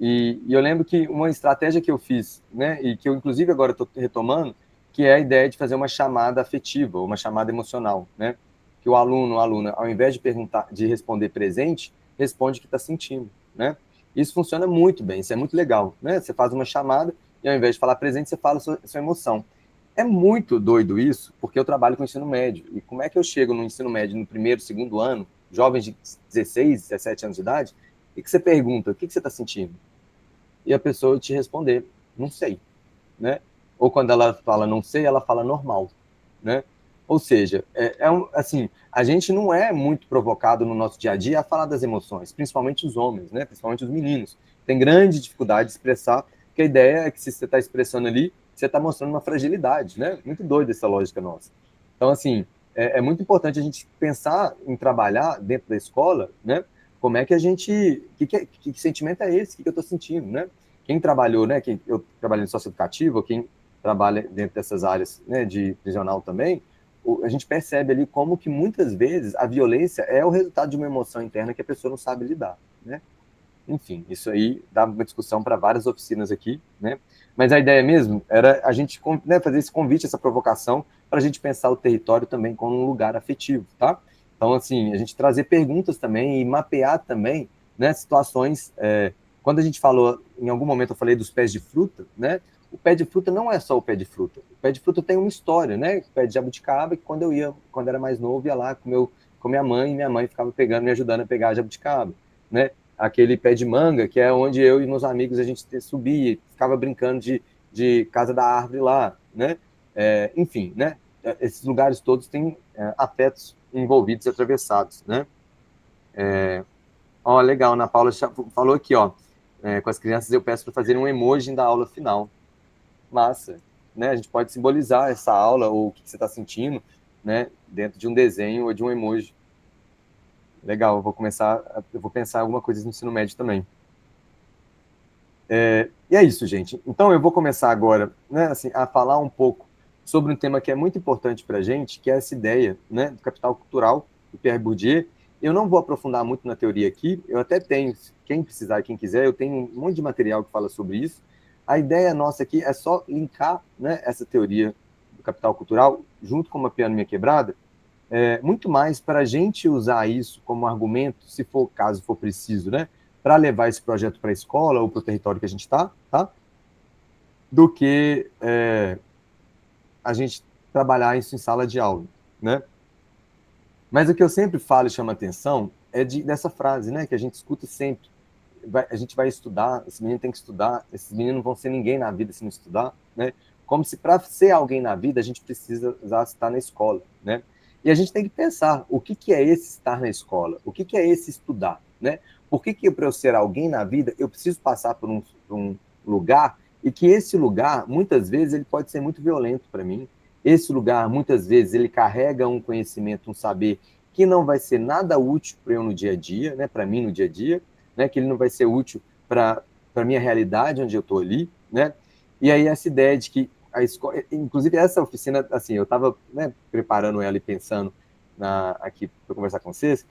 e eu lembro que uma estratégia que eu fiz, né, e que eu, inclusive, agora estou retomando, que é a ideia de fazer uma chamada afetiva, uma chamada emocional, né, que o aluno, a aluna, ao invés de perguntar, de responder presente, responde o que está sentindo, né. Isso funciona muito bem, isso é muito legal, né, você faz uma chamada e ao invés de falar presente, você fala sua emoção. É muito doido isso, porque eu trabalho com ensino médio. E como é que eu chego no ensino médio, no primeiro, segundo ano, jovens de 16, 17 anos de idade, e que você pergunta, o que você está sentindo? E a pessoa te responder, não sei, né? Ou quando ela fala não sei, ela fala normal, né? Ou seja, assim, a gente não é muito provocado no nosso dia a dia a falar das emoções, principalmente os homens, né? Principalmente os meninos. Tem grande dificuldade de expressar, porque a ideia é que se você está expressando ali, você está mostrando uma fragilidade, né? Muito doida essa lógica nossa. Então, assim, é muito importante a gente pensar em trabalhar dentro da escola, né? Como é que a gente... Que sentimento é esse? O que eu estou sentindo, né? Quem trabalhou, né? Eu trabalhei no socioeducativo, quem trabalha dentro dessas áreas, né, de prisional também, a gente percebe ali como que muitas vezes a violência é o resultado de uma emoção interna que a pessoa não sabe lidar, né? Enfim, isso aí dá uma discussão para várias oficinas aqui, né? Mas a ideia mesmo era a gente, né, fazer esse convite, essa provocação, para a gente pensar o território também como um lugar afetivo, tá? Então, assim, a gente trazer perguntas também e mapear também, né, situações. Quando a gente falou, em algum momento eu falei dos pés de fruta, né? O pé de fruta não é só o pé de fruta. O pé de fruta tem uma história, né? O pé de jabuticaba, que quando era mais novo, ia lá com minha mãe, e minha mãe ficava me ajudando a pegar a jabuticaba, né? Aquele pé de manga, que é onde eu e meus amigos a gente subia, ficava brincando de casa da árvore lá, né? Enfim, né? Esses lugares todos têm afetos envolvidos e atravessados, né? Legal, Ana Paula falou aqui, ó, com as crianças eu peço para fazerem um emoji da aula final. Massa, né? A gente pode simbolizar essa aula ou o que você está sentindo, né? Dentro de um desenho ou de um emoji. Legal, eu vou pensar alguma coisa no ensino médio também. E é isso, gente. Então, eu vou começar agora, né, assim, a falar um pouco sobre um tema que é muito importante para a gente, que é essa ideia, né, do capital cultural, do Pierre Bourdieu, Eu não vou aprofundar muito na teoria aqui, eu até tenho, quem precisar, quem quiser, eu tenho um monte de material que fala sobre isso. A ideia nossa aqui é só linkar, né, essa teoria do capital cultural junto com Mapeando Minha Quebrada, muito mais para a gente usar isso como argumento, se for caso for preciso, né, para levar esse projeto para a escola ou para o território que a gente está, tá? Do que a gente trabalhar isso em sala de aula, né? Mas o que eu sempre falo e chamo a atenção é dessa frase, né, que a gente escuta sempre. A gente vai estudar, esse menino tem que estudar, esses meninos não vão ser ninguém na vida se não estudar, né? Como se para ser alguém na vida a gente precisa estar na escola, né? E a gente tem que pensar o que é esse estar na escola, o que é esse estudar, né? Por que para eu ser alguém na vida eu preciso passar por um lugar e que esse lugar, muitas vezes, ele pode ser muito violento para mim. Esse lugar, muitas vezes, ele carrega um conhecimento, um saber que não vai ser nada útil para eu no dia a dia, né? Para mim no dia a dia, né? Que ele não vai ser útil para a minha realidade onde eu estou ali, né? E aí essa ideia de que a escola, inclusive essa oficina, assim, eu estava, né, preparando ela e pensando aqui para conversar com vocês,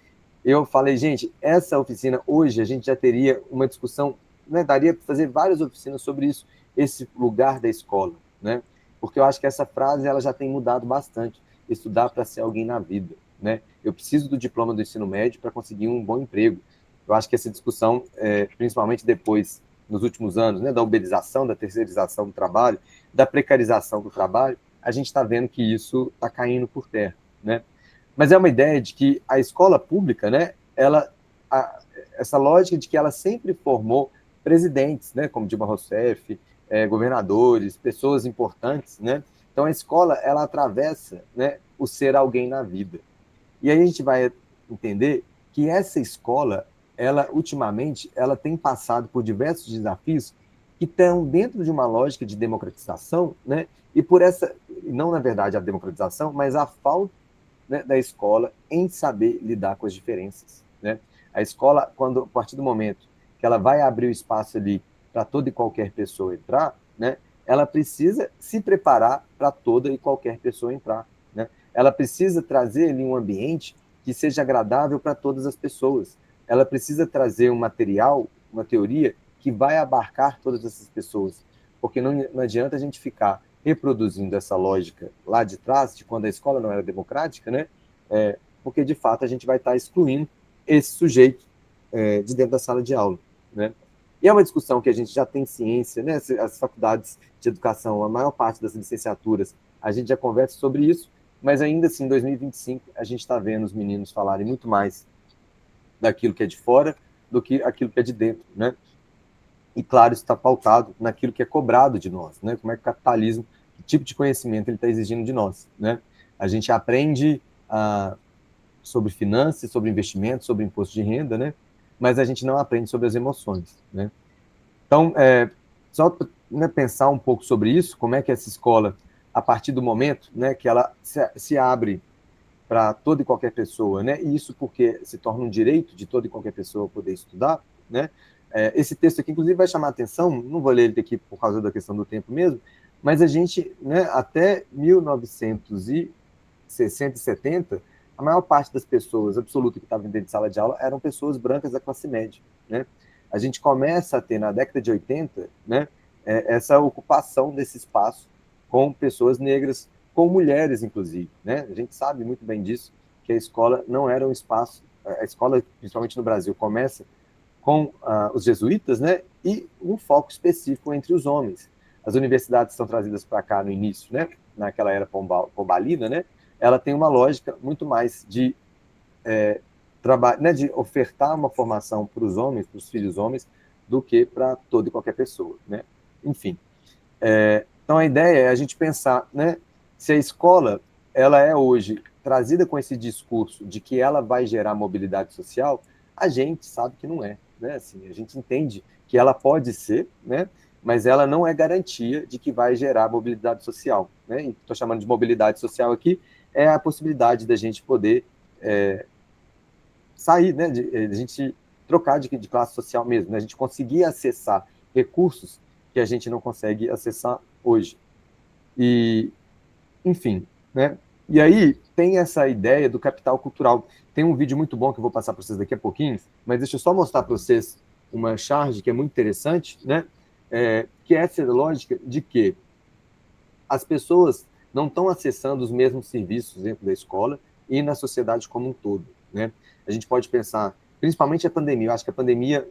eu falei, gente, essa oficina hoje a gente já teria uma discussão, né? Daria para fazer várias oficinas sobre isso, esse lugar da escola, né? Porque eu acho que essa frase ela já tem mudado bastante, estudar para ser alguém na vida, né? Eu preciso do diploma do ensino médio para conseguir um bom emprego. Eu acho que essa discussão, principalmente depois, nos últimos anos, né, da uberização, da terceirização do trabalho, da precarização do trabalho, a gente está vendo que isso está caindo por terra, né? Mas é uma ideia de que a escola pública, né, essa lógica de que ela sempre formou presidentes, né, como Dilma Rousseff, governadores, pessoas importantes, né? Então a escola ela atravessa, né, o ser alguém na vida. E aí a gente vai entender que essa escola, ela ultimamente, ela tem passado por diversos desafios que estão dentro de uma lógica de democratização, né? E por essa, não na verdade a democratização, mas a falta, né, da escola em saber lidar com as diferenças, né? A escola, a partir do momento que ela vai abrir o espaço ali para toda e qualquer pessoa entrar, né? Ela precisa se preparar para toda e qualquer pessoa entrar, né? Ela precisa trazer ali um ambiente que seja agradável para todas as pessoas. Ela precisa trazer um material, uma teoria que vai abarcar todas essas pessoas, porque não adianta a gente ficar reproduzindo essa lógica lá de trás, de quando a escola não era democrática, né? Porque de fato a gente vai estar excluindo esse sujeito de dentro da sala de aula, né? E é uma discussão que a gente já tem ciência, né? As faculdades de educação, a maior parte das licenciaturas, a gente já conversa sobre isso, mas ainda assim, em 2025, a gente está vendo os meninos falarem muito mais daquilo que é de fora do que aquilo que é de dentro, né? E, claro, isso está pautado naquilo que é cobrado de nós, né? Como é que o capitalismo, que tipo de conhecimento ele está exigindo de nós, né? A gente aprende sobre finanças, sobre investimentos, sobre imposto de renda, né? Mas a gente não aprende sobre as emoções, né? Então, só para, né, pensar um pouco sobre isso, como é que essa escola, a partir do momento, né, que ela se abre para toda e qualquer pessoa, né? E isso porque se torna um direito de toda e qualquer pessoa poder estudar, né? Esse texto aqui, inclusive, vai chamar a atenção, não vou ler ele aqui por causa da questão do tempo mesmo, mas a gente, né, até 1960 e 70, a maior parte das pessoas absoluta que estavam dentro de sala de aula eram pessoas brancas da classe média, né? A gente começa a ter, na década de 80, né, essa ocupação desse espaço com pessoas negras, com mulheres, inclusive, né? A gente sabe muito bem disso, que a escola não era um espaço, a escola, principalmente no Brasil, começa com os jesuítas, né, e um foco específico entre os homens. As universidades são trazidas para cá no início, né, naquela era pombalina, né, ela tem uma lógica muito mais de né, de ofertar uma formação para os homens, para os filhos homens, do que para toda e qualquer pessoa, né? Enfim. Então a ideia é a gente pensar, né, se a escola ela é hoje trazida com esse discurso de que ela vai gerar mobilidade social, a gente sabe que não é, né? Assim, a gente entende que ela pode ser, né? Mas ela não é garantia de que vai gerar mobilidade social, né? E estou chamando de mobilidade social aqui é a possibilidade da gente poder sair, né? De a gente trocar de classe social mesmo, né? A gente conseguir acessar recursos que a gente não consegue acessar hoje. E, enfim, né? E aí tem essa ideia do capital cultural. Tem um vídeo muito bom que eu vou passar para vocês daqui a pouquinho, mas deixa eu só mostrar para vocês uma charge que é muito interessante, né? Que é essa lógica de que as pessoas não estão acessando os mesmos serviços dentro da escola e na sociedade como um todo, né? A gente pode pensar, principalmente a pandemia, eu acho que a pandemia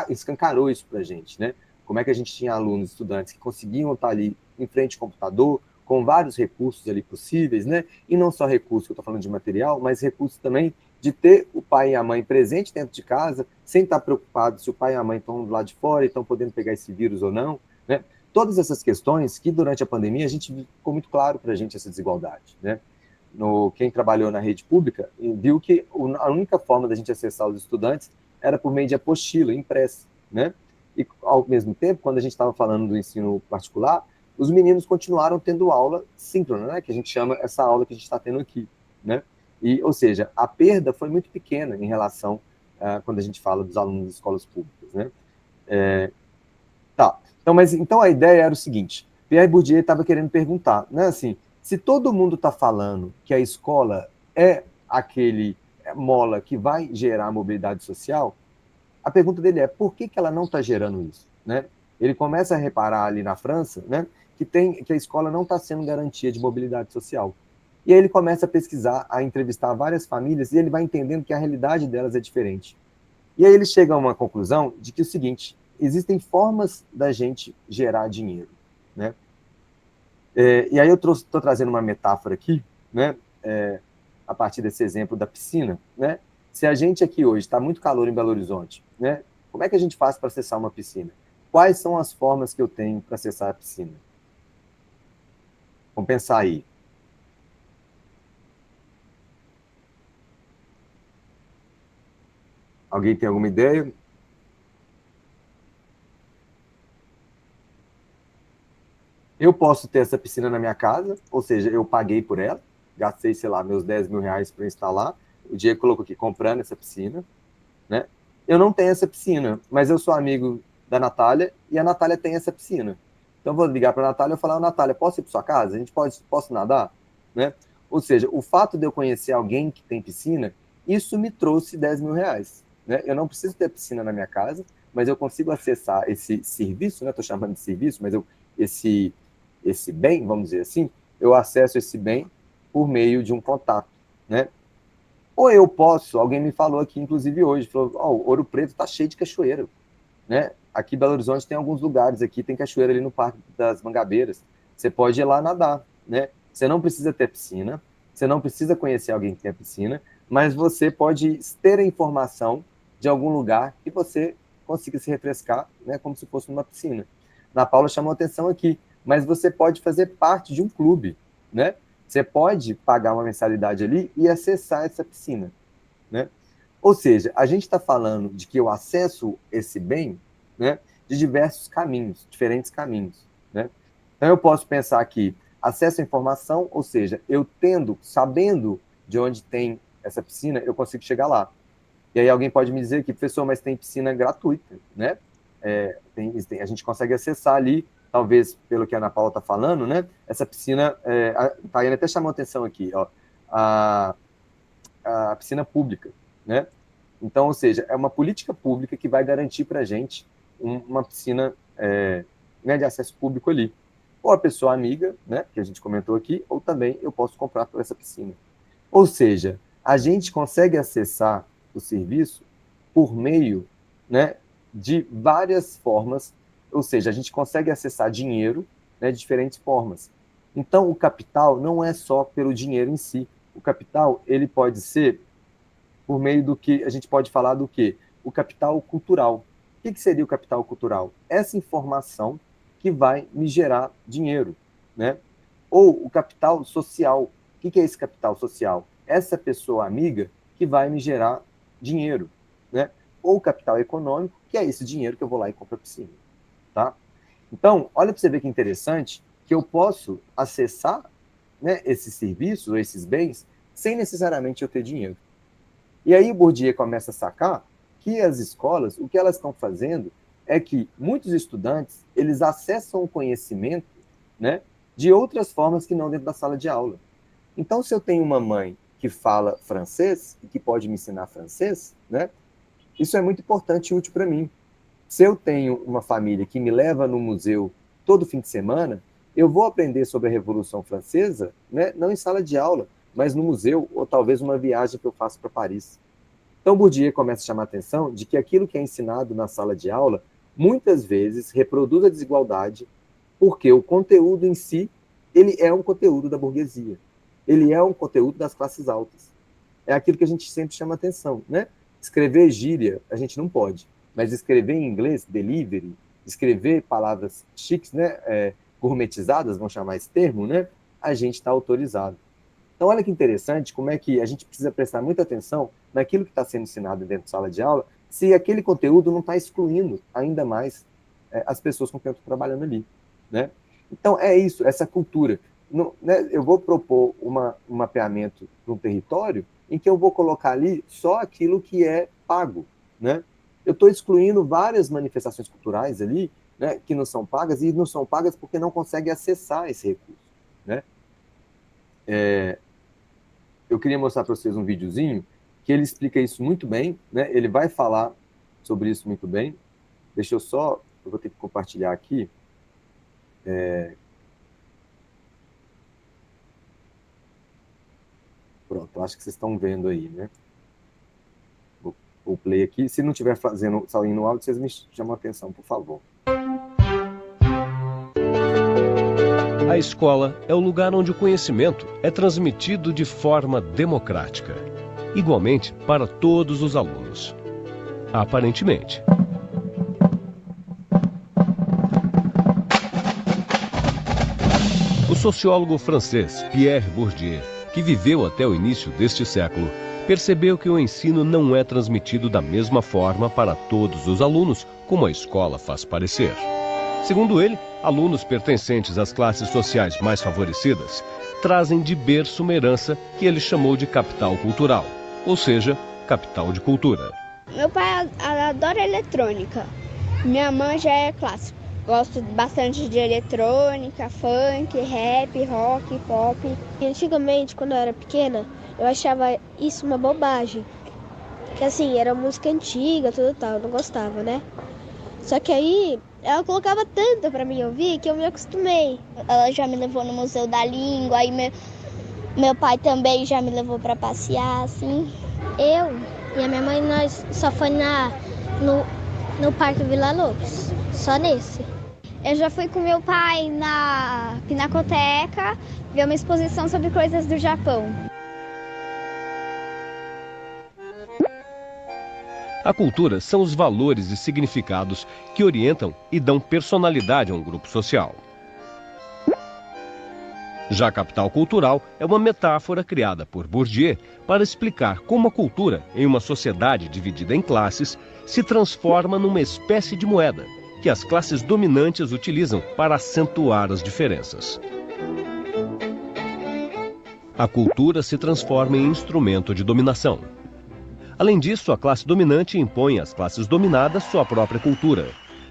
escancarou isso para a gente, né? Como é que a gente tinha alunos, estudantes que conseguiam estar ali em frente ao computador, com vários recursos ali possíveis, né? E não só recursos, que eu estou falando de material, mas recursos também de ter o pai e a mãe presente dentro de casa, sem estar preocupado se o pai e a mãe estão do lado de fora e estão podendo pegar esse vírus ou não, né? Todas essas questões que, durante a pandemia, a gente ficou muito claro para a gente essa desigualdade, né? Quem trabalhou na rede pública viu que a única forma da gente acessar os estudantes era por meio de apostila impressa, né? E, ao mesmo tempo, quando a gente estava falando do ensino particular, os meninos continuaram tendo aula síncrona, né? Que a gente chama essa aula que a gente está tendo aqui, né? Ou seja, a perda foi muito pequena em relação quando a gente fala dos alunos das escolas públicas, né? Tá. Então a ideia era o seguinte: Pierre Bourdieu estava querendo perguntar, né? Assim, se todo mundo está falando que a escola é aquele mola que vai gerar mobilidade social, a pergunta dele é por que ela não está gerando isso, né? Ele começa a reparar ali na França, né, que a escola não está sendo garantia de mobilidade social. E aí ele começa a pesquisar, a entrevistar várias famílias, e ele vai entendendo que a realidade delas é diferente. E aí ele chega a uma conclusão de que é o seguinte: existem formas da gente gerar dinheiro, né? E aí eu estou trazendo uma metáfora aqui, né, a partir desse exemplo da piscina, né? Se a gente aqui hoje está muito calor em Belo Horizonte, né? Como é que a gente faz para acessar uma piscina? Quais são as formas que eu tenho para acessar a piscina? Vamos pensar aí. Alguém tem alguma ideia? Eu posso ter essa piscina na minha casa, ou seja, eu paguei por ela, gastei, sei lá, meus 10 mil reais para instalar, o Diego colocou aqui, comprando essa piscina, né? Eu não tenho essa piscina, mas eu sou amigo da Natália e a Natália tem essa piscina. Então eu vou ligar para a Natália e falar: Natália, posso ir para sua casa? A gente posso nadar? Né? Ou seja, o fato de eu conhecer alguém que tem piscina, isso me trouxe 10 mil reais. Né? Eu não preciso ter piscina na minha casa, mas eu consigo acessar esse serviço, né? Estou chamando de serviço, mas esse bem, vamos dizer assim, eu acesso esse bem por meio de um contato, né? Ou eu posso, alguém me falou aqui, inclusive hoje, falou: Ouro Preto está cheio de cachoeira, né? Aqui em Belo Horizonte tem alguns lugares, aqui tem cachoeira ali no Parque das Mangabeiras, você pode ir lá nadar, né? Você não precisa ter piscina, você não precisa conhecer alguém que tem piscina, mas você pode ter a informação de algum lugar que você consiga se refrescar, né, como se fosse numa piscina. Na Paula chamou atenção aqui, mas você pode fazer parte de um clube, né? Você pode pagar uma mensalidade ali e acessar essa piscina, né? Ou seja, a gente está falando de que eu acesso esse bem, né, de diversos caminhos, diferentes caminhos, né? Então eu posso pensar aqui, acesso à informação, ou seja, eu sabendo de onde tem essa piscina, eu consigo chegar lá. E aí alguém pode me dizer que, professor, mas tem piscina gratuita, né? A gente consegue acessar ali, talvez pelo que a Ana Paula está falando, né? Essa piscina, a Tayane até chamou atenção aqui, ó, a piscina pública, né? Então, ou seja, é uma política pública que vai garantir para a gente uma piscina né, de acesso público ali. Ou a pessoa amiga, né, que a gente comentou aqui, ou também eu posso comprar por essa piscina. Ou seja, a gente consegue acessar o serviço por meio, né, de várias formas, ou seja, a gente consegue acessar dinheiro, né, de diferentes formas. Então, o capital não é só pelo dinheiro em si. O capital, ele pode ser por meio do que a gente pode falar do quê? O capital cultural. O que seria o capital cultural? Essa informação que vai me gerar dinheiro, né? Ou o capital social. O que é esse capital social? Essa pessoa amiga que vai me gerar dinheiro, né? Ou o capital econômico, que é esse dinheiro que eu vou lá e compro a piscina, tá? Então, olha para você ver que interessante que eu posso acessar, né, esses serviços ou esses bens sem necessariamente eu ter dinheiro. E aí o Bourdieu começa a sacar que as escolas, o que elas estão fazendo é que muitos estudantes, eles acessam o conhecimento, né, de outras formas que não dentro da sala de aula. Então, se eu tenho uma mãe que fala francês e que pode me ensinar francês, né, isso é muito importante e útil para mim. Se eu tenho uma família que me leva no museu todo fim de semana, eu vou aprender sobre a Revolução Francesa, né, não em sala de aula, mas no museu, ou talvez uma viagem que eu faço para Paris. Então, Bourdieu começa a chamar a atenção de que aquilo que é ensinado na sala de aula, muitas vezes reproduz a desigualdade, porque o conteúdo em si, ele é um conteúdo da burguesia. Ele é um conteúdo das classes altas. É aquilo que a gente sempre chama atenção, né? Escrever gíria, a gente não pode, mas escrever em inglês, delivery, escrever palavras chiques, né, gourmetizadas, vamos chamar esse termo, né, a gente está autorizado. Então, olha que interessante como é que a gente precisa prestar muita atenção naquilo que está sendo ensinado dentro da sala de aula, se aquele conteúdo não está excluindo ainda mais as pessoas com quem eu estou trabalhando ali, né? Então, é isso, essa cultura. Não, né, eu vou propor um mapeamento de um território em que eu vou colocar ali só aquilo que é pago, né? Eu estou excluindo várias manifestações culturais ali, né, que não são pagas, e não são pagas porque não conseguem acessar esse recurso, né? Eu queria mostrar para vocês um videozinho que ele explica isso muito bem, né? Ele vai falar sobre isso muito bem. Deixa eu vou ter que compartilhar aqui. Pronto, acho que vocês estão vendo aí, né? Vou play aqui. Se não estiver saindo no áudio, vocês me chamam a atenção, por favor. A escola é o lugar onde o conhecimento é transmitido de forma democrática, igualmente para todos os alunos. Aparentemente. O sociólogo francês Pierre Bourdieu, que viveu até o início deste século, percebeu que o ensino não é transmitido da mesma forma para todos os alunos, como a escola faz parecer. Segundo ele, alunos pertencentes às classes sociais mais favorecidas trazem de berço uma herança que ele chamou de capital cultural, ou seja, capital de cultura. Meu pai adora eletrônica, minha mãe já é clássica. Gosto bastante de eletrônica, funk, rap, rock, pop. Antigamente, quando eu era pequena, eu achava isso uma bobagem. Que assim, era música antiga, tudo tal, eu não gostava, né? Só que aí, ela colocava tanto pra mim ouvir que eu me acostumei. Ela já me levou no Museu da Língua, aí meu pai também já me levou pra passear, assim. Eu e a minha mãe, nós só foi no Parque Vila Lobos, só nesse. Eu já fui com meu pai na Pinacoteca ver uma exposição sobre coisas do Japão. A cultura são os valores e significados que orientam e dão personalidade a um grupo social. Já a capital cultural é uma metáfora criada por Bourdieu para explicar como a cultura, em uma sociedade dividida em classes, se transforma numa espécie de moeda que as classes dominantes utilizam para acentuar as diferenças. A cultura se transforma em instrumento de dominação. Além disso, a classe dominante impõe às classes dominadas sua própria cultura,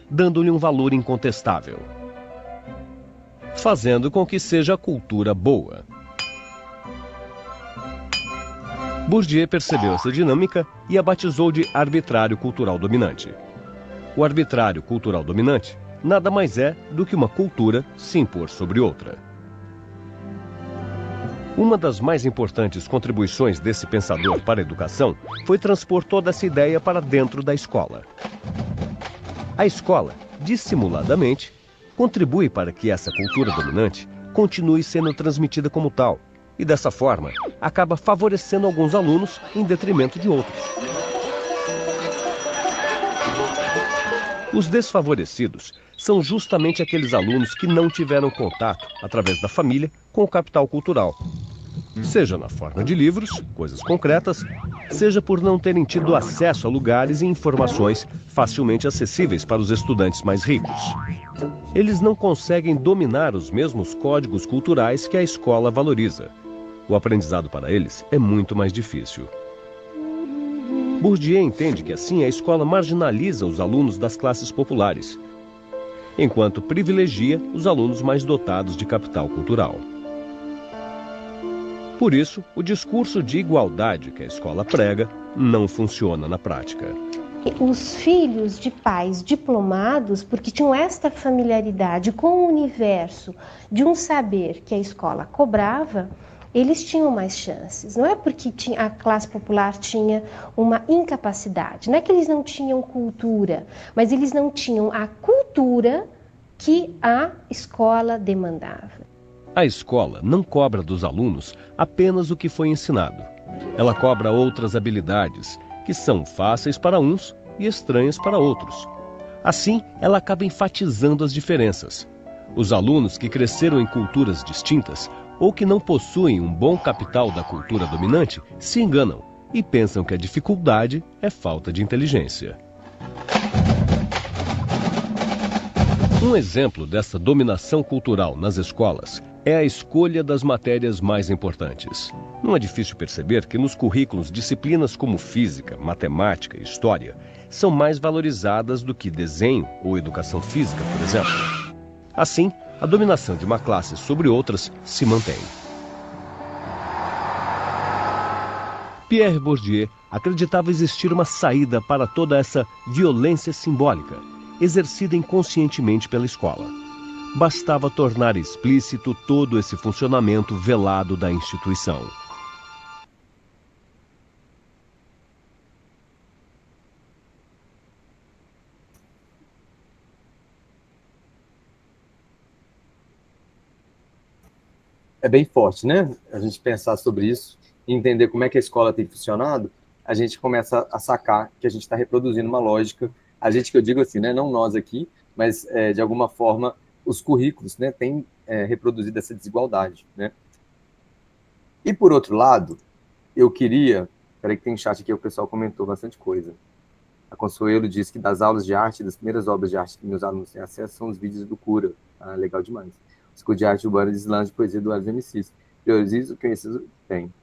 dando-lhe um valor incontestável, fazendo com que seja a cultura boa. Bourdieu percebeu essa dinâmica e a batizou de arbitrário cultural dominante. O arbitrário cultural dominante nada mais é do que uma cultura se impor sobre outra. Uma das mais importantes contribuições desse pensador para a educação foi transpor toda essa ideia para dentro da escola. A escola, dissimuladamente, contribui para que essa cultura dominante continue sendo transmitida como tal, e dessa forma acaba favorecendo alguns alunos em detrimento de outros. Os desfavorecidos são justamente aqueles alunos que não tiveram contato, através da família, com o capital cultural. Seja na forma de livros, coisas concretas, seja por não terem tido acesso a lugares e informações facilmente acessíveis para os estudantes mais ricos. Eles não conseguem dominar os mesmos códigos culturais que a escola valoriza. O aprendizado para eles é muito mais difícil. Bourdieu entende que assim a escola marginaliza os alunos das classes populares, enquanto privilegia os alunos mais dotados de capital cultural. Por isso, o discurso de igualdade que a escola prega não funciona na prática. Os filhos de pais diplomados, porque tinham esta familiaridade com o universo de um saber que a escola cobrava, eles tinham mais chances. Não é porque a classe popular tinha uma incapacidade, não é que eles não tinham cultura, mas eles não tinham a cultura que a escola demandava. A escola não cobra dos alunos apenas o que foi ensinado. Ela cobra outras habilidades, que são fáceis para uns e estranhas para outros. Assim, ela acaba enfatizando as diferenças. Os alunos que cresceram em culturas distintas ou que não possuem um bom capital da cultura dominante se enganam e pensam que a dificuldade é falta de inteligência. Um exemplo dessa dominação cultural nas escolas é a escolha das matérias mais importantes. Não é difícil perceber que nos currículos disciplinas como física, matemática e história são mais valorizadas do que desenho ou educação física, por exemplo. Assim, a dominação de uma classe sobre outras se mantém. Pierre Bourdieu acreditava existir uma saída para toda essa violência simbólica, exercida inconscientemente pela escola. Bastava tornar explícito todo esse funcionamento velado da instituição. É bem forte, né? A gente pensar sobre isso e entender como é que a escola tem funcionado, a gente começa a sacar que a gente está reproduzindo uma lógica. A gente, que eu digo assim, né? Não nós aqui, mas de alguma forma os currículos, né, têm reproduzido essa desigualdade, né? E por outro lado, eu queria... Peraí que tem um chat aqui, o pessoal comentou bastante coisa. A Consuelo disse que das aulas de arte, das primeiras obras de arte que meus alunos têm acesso são os vídeos do Cura. Ah, legal demais. Escola de Arte Urbana de Slam de Poesia do Alves MCs. Priorizo o que preciso tem.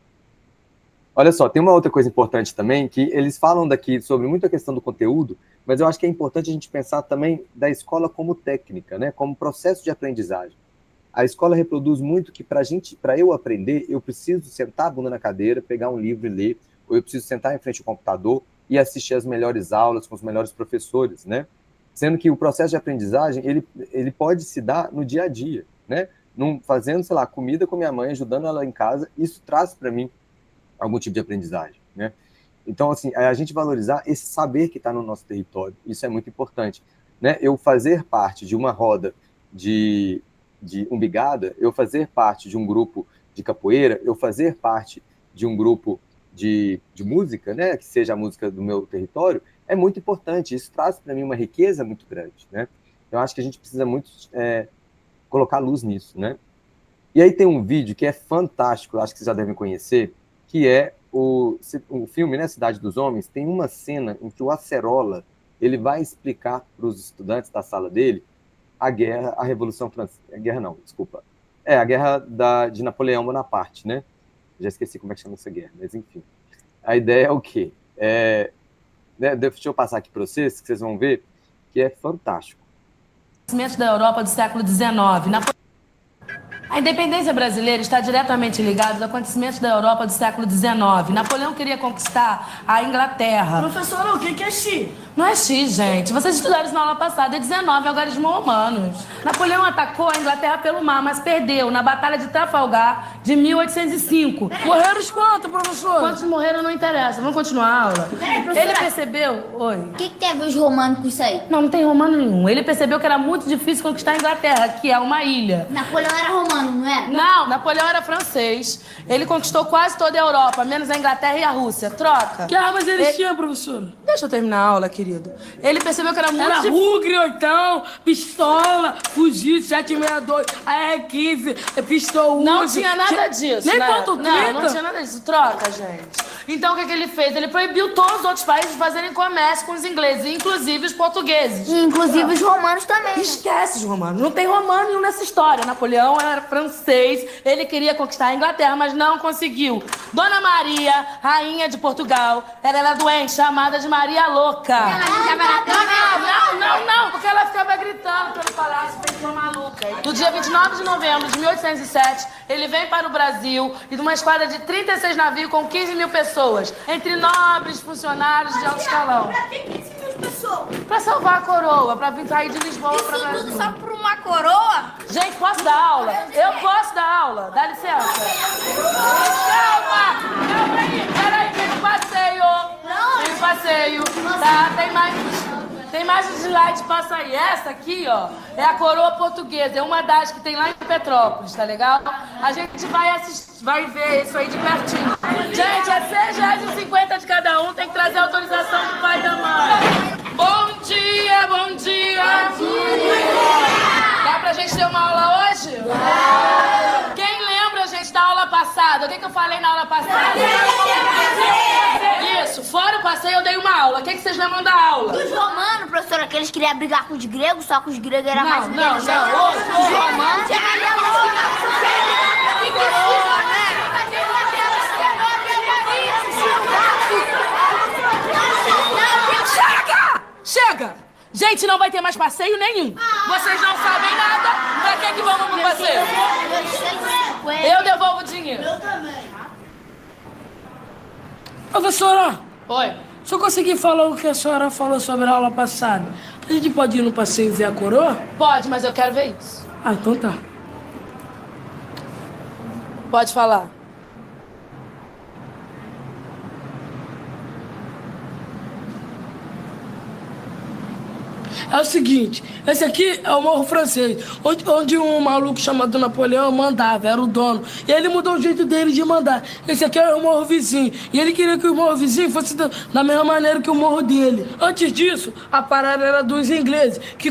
Olha só, tem uma outra coisa importante também, que eles falam daqui sobre muita questão do conteúdo, mas eu acho que é importante a gente pensar também da escola como técnica, né? Como processo de aprendizagem. A escola reproduz muito que para eu aprender, eu preciso sentar a bunda na cadeira, pegar um livro e ler, ou eu preciso sentar em frente ao computador e assistir as melhores aulas com os melhores professores, né? Sendo que o processo de aprendizagem, ele pode se dar no dia a dia, né? Fazendo, sei lá, comida com minha mãe, ajudando ela em casa, isso traz para mim algum tipo de aprendizagem, né? Então, assim, a gente valorizar esse saber que está no nosso território, isso é muito importante, né? Eu fazer parte de uma roda de umbigada, eu fazer parte de um grupo de capoeira, eu fazer parte de um grupo de música, né? Que seja a música do meu território, é muito importante. Isso traz para mim uma riqueza muito grande, né? Eu acho que a gente precisa muito colocar luz nisso, né? E aí tem um vídeo que é fantástico, acho que vocês já devem conhecer, que é o filme, né, Cidade dos Homens. Tem uma cena em que o Acerola, ele vai explicar para os estudantes da sala dele a Revolução Francesa. A guerra de Napoleão Bonaparte, né? Já esqueci como é que chama essa guerra, mas enfim. A ideia é o quê? Né, deixa eu passar aqui para vocês, que vocês vão ver que é fantástico. Da Europa do século XIX. A independência brasileira está diretamente ligada aos acontecimentos da Europa do século XIX. Napoleão queria conquistar a Inglaterra. Professora, o que é X? Não é X, gente. Vocês estudaram isso na aula passada. É 19, algarismo romanos. Napoleão atacou a Inglaterra pelo mar, mas perdeu na Batalha de Trafalgar de 1805. Morreram os quantos, professor? Quantos morreram não interessa. Vamos continuar a aula. Ele percebeu... Oi. O que tem a ver os romanos com isso aí? Não tem romano nenhum. Ele percebeu que era muito difícil conquistar a Inglaterra, que é uma ilha. Napoleão era romano, não era? Não, Napoleão era francês. Ele conquistou quase toda a Europa, menos a Inglaterra e a Rússia. Troca. Que armas eles tinham, professor? Deixa eu terminar a aula, querido. Ele percebeu que era muito difícil. Rugre, oitão, pistola, fuzil, 762, AR-15, pistol 1. Não tinha nada disso, nem né? ponto 30. Não tinha nada disso. Troca, gente. Então, o que ele fez? Ele proibiu todos os outros países de fazerem comércio com os ingleses, inclusive os portugueses. E inclusive os romanos também. Esquece os romanos. Não tem romano nenhum nessa história. Napoleão era francês, ele queria conquistar a Inglaterra, mas não conseguiu. Dona Maria, rainha de Portugal, ela era doente, chamada de Maria Louca. Não, porque ela ficava gritando pelo palácio, feito uma maluca. No dia 29 de novembro de 1807, ele vem para o Brasil e de uma esquadra de 36 navios com 15 mil pessoas, entre nobres, funcionários de alto escalão. Pra que 15 mil pessoas? Pra salvar a coroa, pra vir sair de Lisboa pra Brasil. Isso tudo só por uma coroa? Gente, posso dar aula? Eu posso dar aula, dá licença. Calma aí, peraí, tem um passeio. Não. Tem um passeio, tá? Tem mais um slide, passa aí. Essa aqui, ó, é a coroa portuguesa, é uma das que tem lá em Petrópolis, tá legal? A gente vai ver isso aí de pertinho. Gente, é R$6,50 de cada um, tem que trazer autorização do pai e da mãe. Bom dia, bom dia. Dá pra gente ter uma aula hoje? Quem lembra, gente, da aula passada? O que eu falei na aula passada? Isso, fora o passeio eu dei uma aula. O que vocês lembram da aula? Dos romanos, professora, que eles queriam brigar com os gregos, só que os gregos eram mais Não. Os romanos Chega! Gente, não vai ter mais passeio nenhum. Vocês não sabem nada. Pra que vamos pro passeio? Eu devolvo o dinheiro. Eu também. Professora, Oi. se eu conseguir falar o que a senhora falou sobre a aula passada, a gente pode ir no passeio e ver a coroa? Pode, mas eu quero ver isso. Ah, então tá. Pode falar. É o seguinte, esse aqui é o Morro Francês, onde um maluco chamado Napoleão mandava, era o dono. E ele mudou o jeito dele de mandar. Esse aqui é o Morro Vizinho. E ele queria que o Morro Vizinho fosse da mesma maneira que o Morro dele. Antes disso, a parada era dos ingleses, que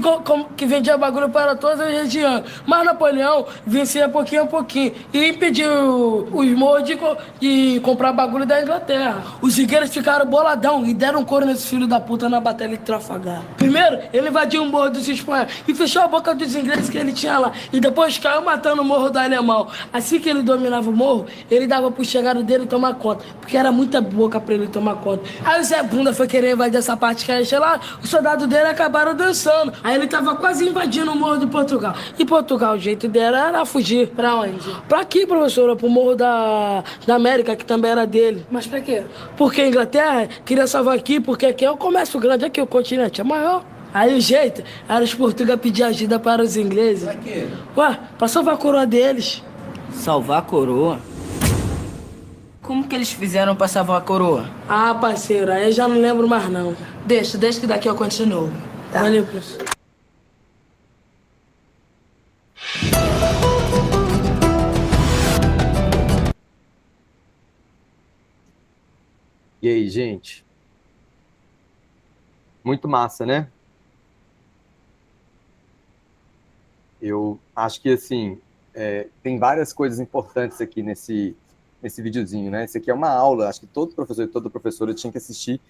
vendia bagulho para todas as regiões. Mas Napoleão vencia pouquinho a pouquinho e impediu os morros de comprar bagulho da Inglaterra. Os ingleses ficaram boladão e deram couro nesse filho da puta na Batalha de Trafalgar. Primeiro, ele invadiu o Morro dos Espanhóis e fechou a boca dos ingleses que ele tinha lá. E depois caiu matando o Morro do Alemão. Assim que ele dominava o morro, ele dava pro chegado dele tomar conta. Porque era muita boca pra ele tomar conta. Aí o Zé Bunda foi querer invadir essa parte que era lá, os soldados dele acabaram dançando. Aí ele tava quase invadindo o Morro de Portugal. E Portugal, o jeito dela era fugir. Pra onde? Pra aqui, professora, pro Morro da América, que também era dele. Mas pra quê? Porque a Inglaterra queria salvar aqui, porque aqui é o comércio grande, aqui o continente é maior. Aí o jeito era os portugueses pedir ajuda para os ingleses. Pra quê? Ué, pra salvar a coroa deles. Salvar a coroa? Como que eles fizeram pra salvar a coroa? Ah, parceiro, aí eu já não lembro mais não. Deixa que daqui eu continuo. Tá. Valeu, professor. E aí, gente? Muito massa, né? Eu acho que, assim, tem várias coisas importantes aqui nesse videozinho, né? Esse aqui é uma aula, acho que todo professor e toda professora tinha que assistir,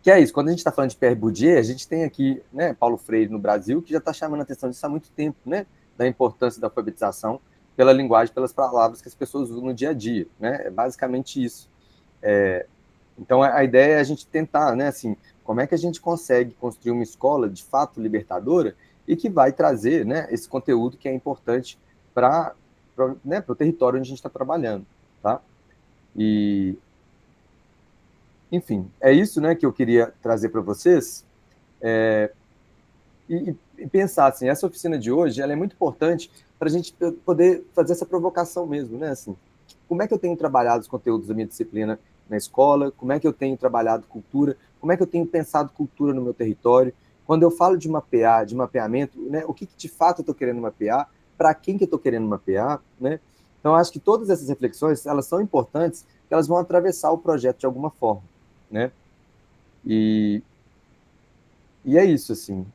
que é isso. Quando a gente está falando de Pierre Bourdieu, a gente tem aqui, né, Paulo Freire no Brasil, que já está chamando a atenção disso há muito tempo, né? Da importância da alfabetização pela linguagem, pelas palavras que as pessoas usam no dia a dia, né? É basicamente isso. Então, a ideia é a gente tentar, né, assim, como é que a gente consegue construir uma escola, de fato, libertadora, e que vai trazer, né, esse conteúdo que é importante para o território onde a gente está trabalhando, tá? E, enfim, é isso, né, que eu queria trazer para vocês, e pensar, assim, essa oficina de hoje, ela é muito importante para a gente poder fazer essa provocação mesmo, né, assim, como é que eu tenho trabalhado os conteúdos da minha disciplina na escola, como é que eu tenho trabalhado cultura, como é que eu tenho pensado cultura no meu território. Quando eu falo de mapear, de mapeamento, né, o que de fato eu estou querendo mapear, para quem que eu estou querendo mapear, né? Então, acho que todas essas reflexões, elas são importantes, porque elas vão atravessar o projeto de alguma forma, né? E é isso, assim.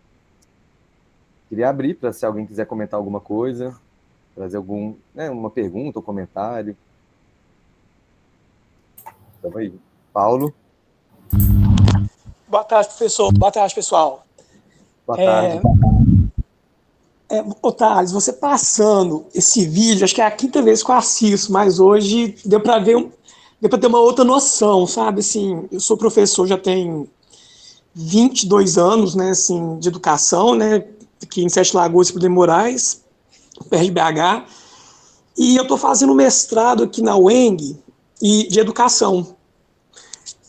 Queria abrir para se alguém quiser comentar alguma coisa, trazer uma pergunta ou comentário. Então, aí, Paulo. Boa tarde, professor. Boa tarde, pessoal. Boa tarde. Ô, Thales, você passando esse vídeo, acho que é a 5ª vez que eu assisto, mas hoje deu para ver deu para ter uma outra noção, sabe? Assim, eu sou professor já tem 22 anos, né, assim, de educação, né, aqui em Sete Lagoas e Prudente Moraes, perto de BH, e eu estou fazendo mestrado aqui na UENG de educação.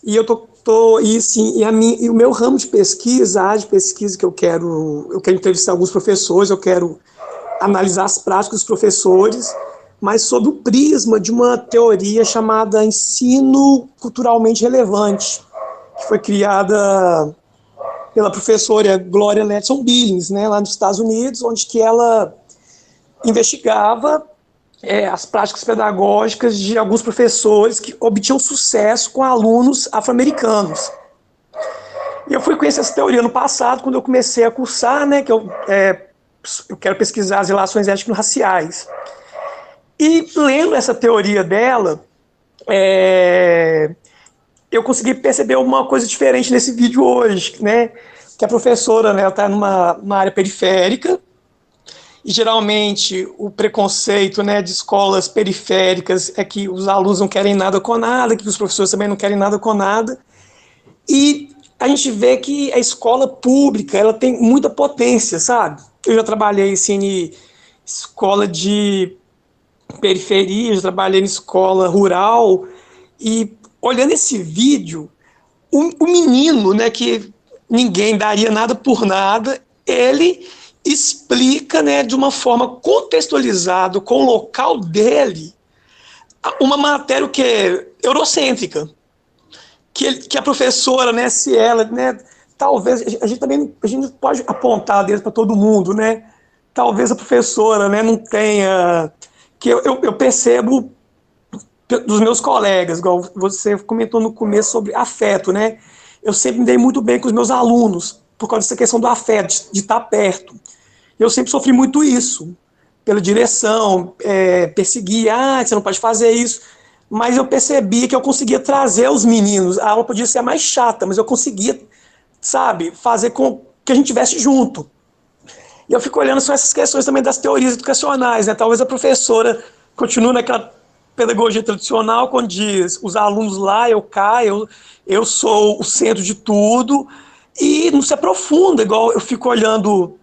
E eu e o meu ramo de pesquisa, a área de pesquisa que eu quero entrevistar alguns professores, eu quero analisar as práticas dos professores, mas sob o prisma de uma teoria chamada ensino culturalmente relevante, que foi criada pela professora Gloria Ledson Billings, né, lá nos Estados Unidos, onde que ela investigava as práticas pedagógicas de alguns professores que obtinham sucesso com alunos afro-americanos. E eu fui conhecer essa teoria no passado, quando eu comecei a cursar, né, que eu quero pesquisar as relações étnico-raciais. E lendo essa teoria dela, eu consegui perceber uma coisa diferente nesse vídeo hoje, né, que a professora, né, está numa área periférica, e geralmente o preconceito, né, de escolas periféricas é que os alunos não querem nada com nada, que os professores também não querem nada com nada, e a gente vê que a escola pública, ela tem muita potência, sabe? Eu já trabalhei assim, em escola de periferia, já trabalhei em escola rural, e olhando esse vídeo, o menino, né, que ninguém daria nada por nada, ele explica, né, de uma forma contextualizada com o local dele uma matéria que é eurocêntrica, que a professora, né, se ela, né, talvez a gente pode apontar deles para todo mundo, né, talvez a professora, né, não tenha, que eu percebo dos meus colegas, igual você comentou no começo sobre afeto, né, eu sempre me dei muito bem com os meus alunos por causa dessa questão do afeto, de estar perto. Eu sempre sofri muito isso, pela direção, perseguir, você não pode fazer isso, mas eu percebi que eu conseguia trazer os meninos, a aula podia ser a mais chata, mas eu conseguia, sabe, fazer com que a gente estivesse junto. E eu fico olhando só essas questões também das teorias educacionais, né, talvez a professora continue naquela pedagogia tradicional, quando diz, os alunos lá, eu cá, eu sou o centro de tudo, e não se aprofunda, igual eu fico olhando,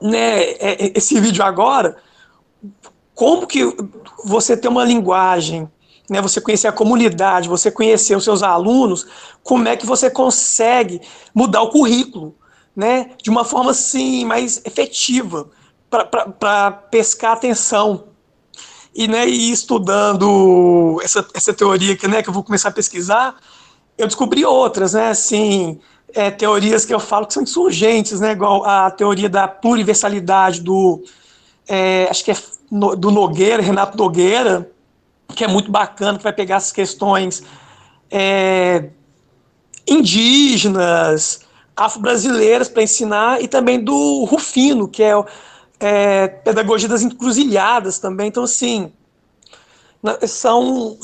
né, esse vídeo agora, como que você tem uma linguagem, né, você conhecer a comunidade, você conhecer os seus alunos, como é que você consegue mudar o currículo, né, de uma forma assim, mais efetiva, para pescar atenção. E, né, e estudando essa teoria que, né, que eu vou começar a pesquisar, eu descobri outras, né, assim, teorias que eu falo que são insurgentes, né, igual a teoria da pluriversalidade acho que é do Nogueira, Renato Nogueira, que é muito bacana, que vai pegar essas questões indígenas, afro-brasileiras para ensinar, e também do Rufino, que é pedagogia das encruzilhadas também. Então, assim, são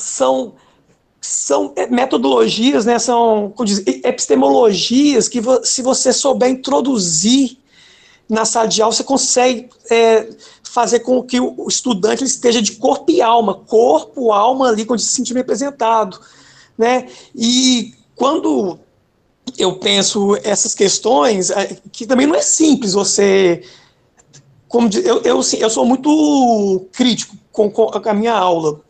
metodologias, né, são, como diz, epistemologias que se você souber introduzir na sala de aula, você consegue fazer com que o estudante ele esteja de corpo e alma ali, quando se sentir representado, né? E quando eu penso essas questões, que também não é simples você, como eu sou muito crítico com a minha aula.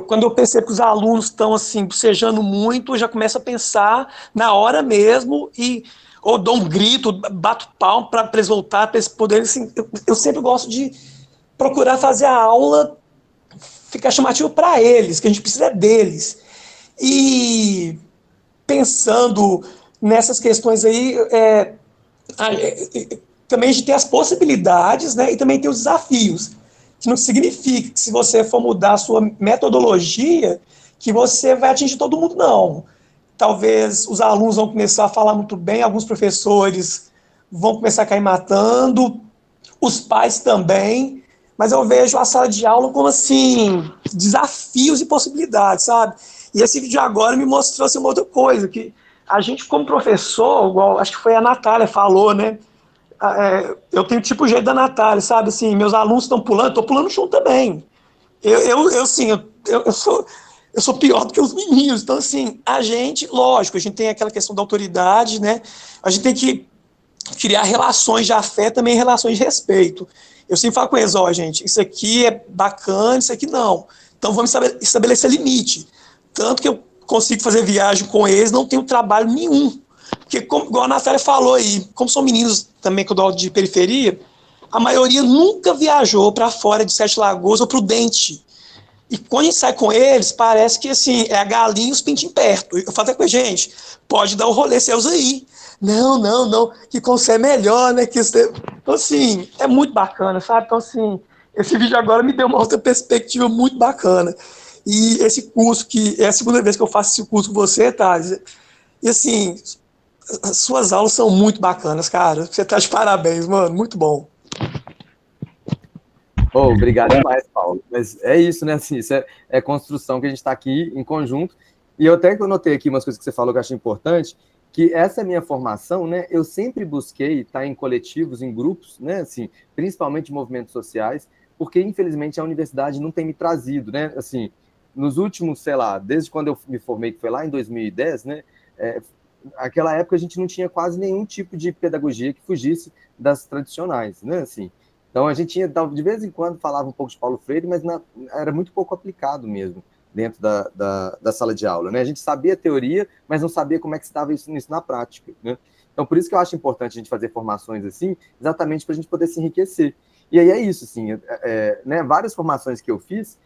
Quando eu percebo que os alunos estão assim, bocejando muito, eu já começo a pensar na hora mesmo, ou dou um grito, bato palmo para eles voltar, para eles poderem, assim, eu sempre gosto de procurar fazer a aula ficar chamativa para eles, que a gente precisa deles. E pensando nessas questões aí, também a gente tem as possibilidades, né, e também tem os desafios. Que não significa que se você for mudar a sua metodologia, que você vai atingir todo mundo, não. Talvez os alunos vão começar a falar muito bem, alguns professores vão começar a cair matando, os pais também, mas eu vejo a sala de aula como, assim, desafios e possibilidades, sabe? E esse vídeo agora me mostrou assim, uma outra coisa, que a gente como professor, igual acho que foi a Natália falou, né? Eu tenho tipo o jeito da Natália, sabe, assim, meus alunos estão pulando, estou pulando junto também. Eu eu sou pior do que os meninos. Então, assim, a gente, lógico, a gente tem aquela questão da autoridade, né? A gente tem que criar relações de afeto, também relações de respeito. Eu sempre falo com eles, ó, gente, isso aqui é bacana, isso aqui não. Então, vamos estabelecer limite. Tanto que eu consigo fazer viagem com eles, não tenho trabalho nenhum. Porque, igual a Natália falou aí, como são meninos também que eu dou aula de periferia, a maioria nunca viajou para fora de Sete Lagoas ou para o Dente. E quando a gente sai com eles, parece que assim, é a galinha e os pintinhos perto. Eu falo até com a gente, pode dar um rolê seus aí. Não, que com você é melhor, né? Que você... Então, assim, é muito bacana, sabe? Então, assim, esse vídeo agora me deu uma outra perspectiva muito bacana. E esse curso, que é a segunda vez que eu faço esse curso com você, Thales, e assim, as suas aulas são muito bacanas, cara. Você tá de parabéns, mano, muito bom. Oh, obrigado demais, Paulo. Mas é isso, né? Assim, isso é construção que a gente está aqui em conjunto. E eu até notei aqui umas coisas que você falou que eu achei importante, que essa minha formação, né? Eu sempre busquei estar em coletivos, em grupos, né? Assim, principalmente movimentos sociais, porque infelizmente a universidade não tem me trazido, né? Assim, nos últimos, sei lá, desde quando eu me formei, que foi lá em 2010, né? Aquela época a gente não tinha quase nenhum tipo de pedagogia que fugisse das tradicionais, né? Assim, então a gente tinha, de vez em quando falava um pouco de Paulo Freire, mas era muito pouco aplicado mesmo dentro da sala de aula, né? A gente sabia a teoria, mas não sabia como é que se dava isso na prática, né? Então por isso que eu acho importante a gente fazer formações assim, exatamente para a gente poder se enriquecer. E aí é isso, assim, né? Várias formações que eu fiz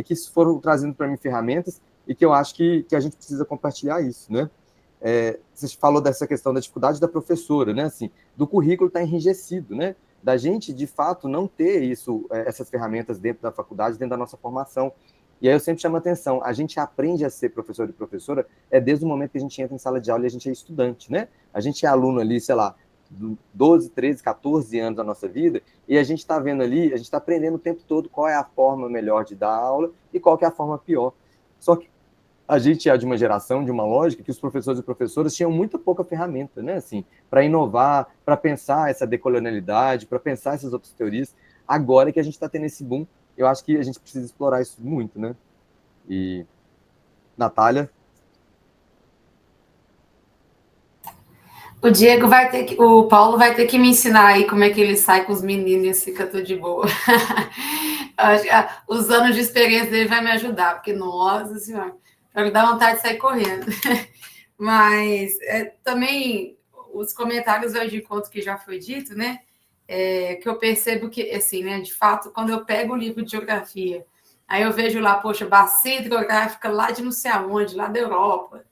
que foram trazendo para mim ferramentas e que eu acho que a gente precisa compartilhar isso, né? Você falou dessa questão da dificuldade da professora, né? Assim, do currículo está enrijecido, né? Da gente, de fato, não ter essas ferramentas dentro da faculdade, dentro da nossa formação. E aí eu sempre chamo a atenção, a gente aprende a ser professor e professora desde o momento que a gente entra em sala de aula e a gente é estudante, né? A gente é aluno ali, sei lá, 12, 13, 14 anos da nossa vida, e a gente está vendo ali, a gente está aprendendo o tempo todo qual é a forma melhor de dar aula e qual que é a forma pior. Só que a gente é de uma geração, de uma lógica, que os professores e professoras tinham muito pouca ferramenta, né, assim, para inovar, para pensar essa decolonialidade, para pensar essas outras teorias. Agora que a gente está tendo esse boom, eu acho que a gente precisa explorar isso muito, né? E, Natália? O Paulo vai ter que me ensinar aí como é que ele sai com os meninos e fica tudo de boa. Os anos de experiência dele vai me ajudar, porque, nossa senhora, vai me dar vontade de sair correndo. Mas também os comentários vai de encontro que já foi dito, né? Que eu percebo que, assim, né? De fato, quando eu pego o livro de geografia, aí eu vejo lá, poxa, bacia hidrográfica lá de não sei aonde, lá da Europa,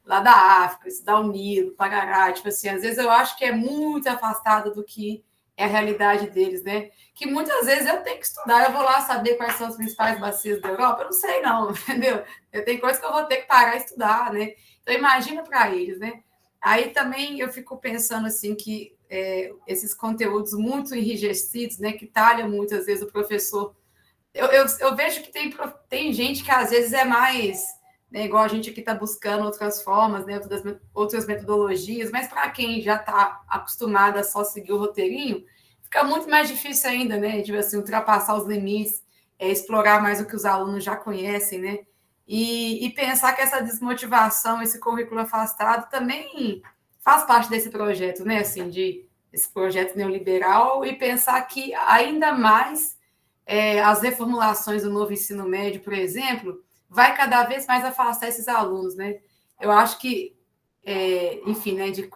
lá da África, isso dá o Nilo, Parará, tipo assim, às vezes eu acho que é muito afastado do que é a realidade deles, né? Que muitas vezes eu tenho que estudar, eu vou lá saber quais são as principais bacias da Europa, eu não sei não, entendeu? Eu tenho coisas que eu vou ter que parar e estudar, né? Então imagina para eles, né? Aí também eu fico pensando assim que esses conteúdos muito enrijecidos, né, que talham muitas vezes o professor, eu vejo que tem gente que às vezes é mais, né, igual a gente aqui está buscando outras formas, né, outras metodologias, mas para quem já está acostumado a só seguir o roteirinho, fica muito mais difícil ainda, né, de assim, ultrapassar os limites, explorar mais o que os alunos já conhecem, né, e pensar que essa desmotivação, esse currículo afastado também faz parte desse projeto, né, assim, esse projeto neoliberal, e pensar que ainda mais as reformulações do novo ensino médio, por exemplo, vai cada vez mais afastar esses alunos, né? Eu acho que, enfim, né, de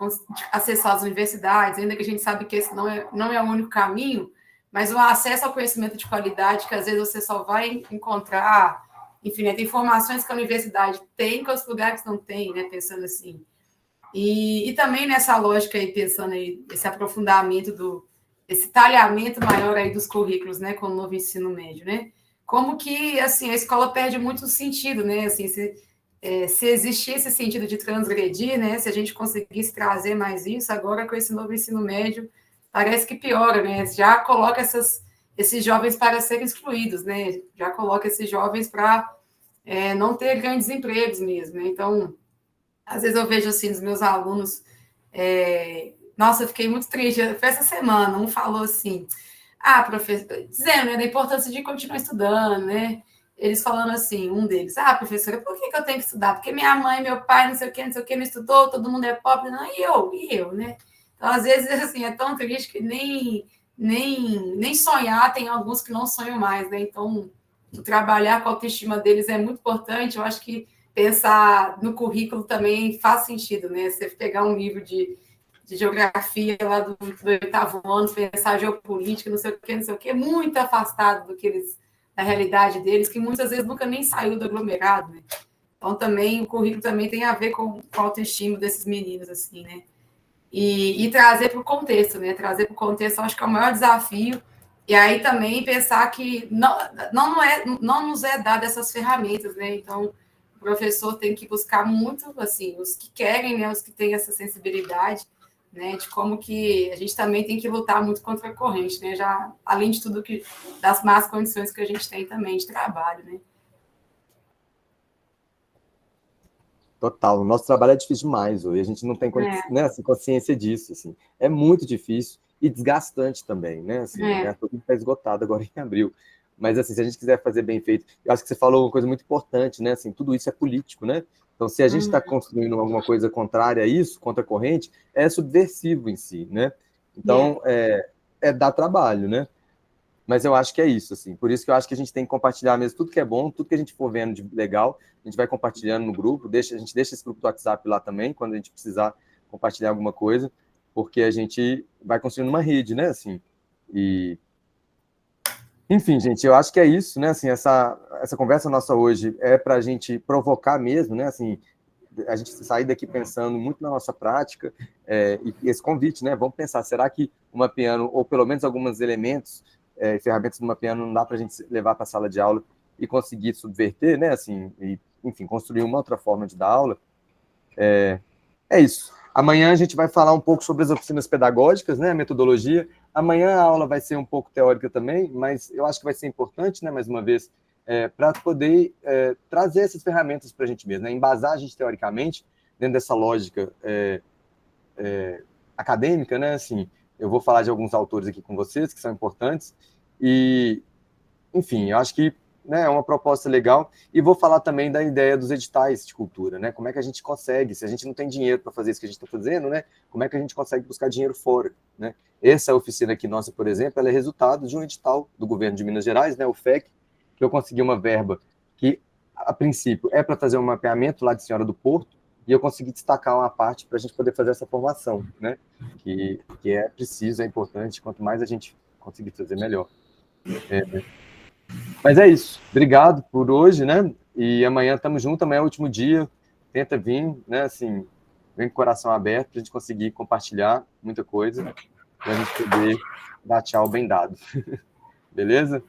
acessar as universidades, ainda que a gente sabe que esse não é o único caminho, mas o acesso ao conhecimento de qualidade, que às vezes você só vai encontrar, enfim, né, tem informações que a universidade tem, que os lugares não têm, né, pensando assim. E também nessa lógica aí, pensando aí, esse aprofundamento esse talhamento maior aí dos currículos, né, com o novo ensino médio, né? Como que, assim, a escola perde muito sentido, né? Assim, se existir esse sentido de transgredir, né? Se a gente conseguisse trazer mais isso, agora com esse novo ensino médio, parece que piora, né? Já coloca esses jovens para serem excluídos, né? Já coloca esses jovens para não ter grandes empregos mesmo, né? Então, às vezes eu vejo, assim, dos meus alunos... Nossa, eu fiquei muito triste. Foi essa semana, um falou assim... professor, dizendo, né, da importância de continuar estudando, né? eles falando assim, um deles, professora, por que eu tenho que estudar? Porque minha mãe, meu pai, não sei o que, me estudou, todo mundo é pobre, não, e eu, né? Então, às vezes, assim, é tão triste que nem sonhar, tem alguns que não sonham mais, né? Então, trabalhar com a autoestima deles é muito importante. Eu acho que pensar no currículo também faz sentido, né? Você pegar um livro de geografia lá do 8º ano, pensar geopolítica, não sei o que, muito afastado da realidade deles, que muitas vezes nunca nem saiu do aglomerado, né? Então, também, o currículo também tem a ver com a autoestima desses meninos, assim, né? E trazer para o contexto, né? Trazer para o contexto, acho que é o maior desafio. E aí também pensar que não nos é dado essas ferramentas, né? Então, o professor tem que buscar muito, assim, os que querem, né? Os que têm essa sensibilidade, né? De como que a gente também tem que lutar muito contra a corrente, né? Já, além de tudo das más condições que a gente tem também de trabalho, né? Total, o nosso trabalho é difícil demais, e a gente não tem né, assim, consciência disso, assim. É muito difícil e desgastante também, né? Assim, tudo está esgotado agora em abril. Mas, assim, se a gente quiser fazer bem feito, eu acho que você falou uma coisa muito importante, né? Assim, tudo isso é político, né? Então, se a gente está construindo alguma coisa contrária a isso, contra a corrente, é subversivo em si, né? Então, dar trabalho, né? Mas eu acho que é isso, assim. Por isso que eu acho que a gente tem que compartilhar mesmo tudo que é bom, tudo que a gente for vendo de legal, a gente vai compartilhando no grupo, a gente deixa esse grupo do WhatsApp lá também, quando a gente precisar compartilhar alguma coisa, porque a gente vai construindo uma rede, né, assim. Enfim, gente, eu acho que é isso, né, assim, essa conversa nossa hoje é para a gente provocar mesmo, né, assim, a gente sair daqui pensando muito na nossa prática, e esse convite, né, vamos pensar, será que o Mapeando, ou pelo menos alguns elementos, ferramentas do Mapeando não dá para a gente levar para a sala de aula e conseguir subverter, né, assim, e, enfim, construir uma outra forma de dar aula. É isso. Amanhã a gente vai falar um pouco sobre as oficinas pedagógicas, né, a metodologia. Amanhã a aula vai ser um pouco teórica também, mas eu acho que vai ser importante, né, mais uma vez, para poder trazer essas ferramentas para a gente mesmo, né, embasar a gente teoricamente dentro dessa lógica acadêmica, né, assim. Eu vou falar de alguns autores aqui com vocês, que são importantes, e, enfim, eu acho que, né, é uma proposta legal, e vou falar também da ideia dos editais de cultura, né, como é que a gente consegue, se a gente não tem dinheiro para fazer isso que a gente está fazendo, né, como é que a gente consegue buscar dinheiro fora, né. Essa oficina aqui nossa, por exemplo, ela é resultado de um edital do governo de Minas Gerais, né, o FEC, que eu consegui uma verba que, a princípio, é para fazer um mapeamento lá de Senhora do Porto, e eu consegui destacar uma parte para a gente poder fazer essa formação, né? Que é preciso, é importante, quanto mais a gente conseguir fazer, melhor. Mas é isso. Obrigado por hoje, né? E amanhã estamos juntos, amanhã é o último dia. Tenta vir, né? Assim, vem com o coração aberto para a gente conseguir compartilhar muita coisa, para a gente poder dar tchau bem dado. Beleza?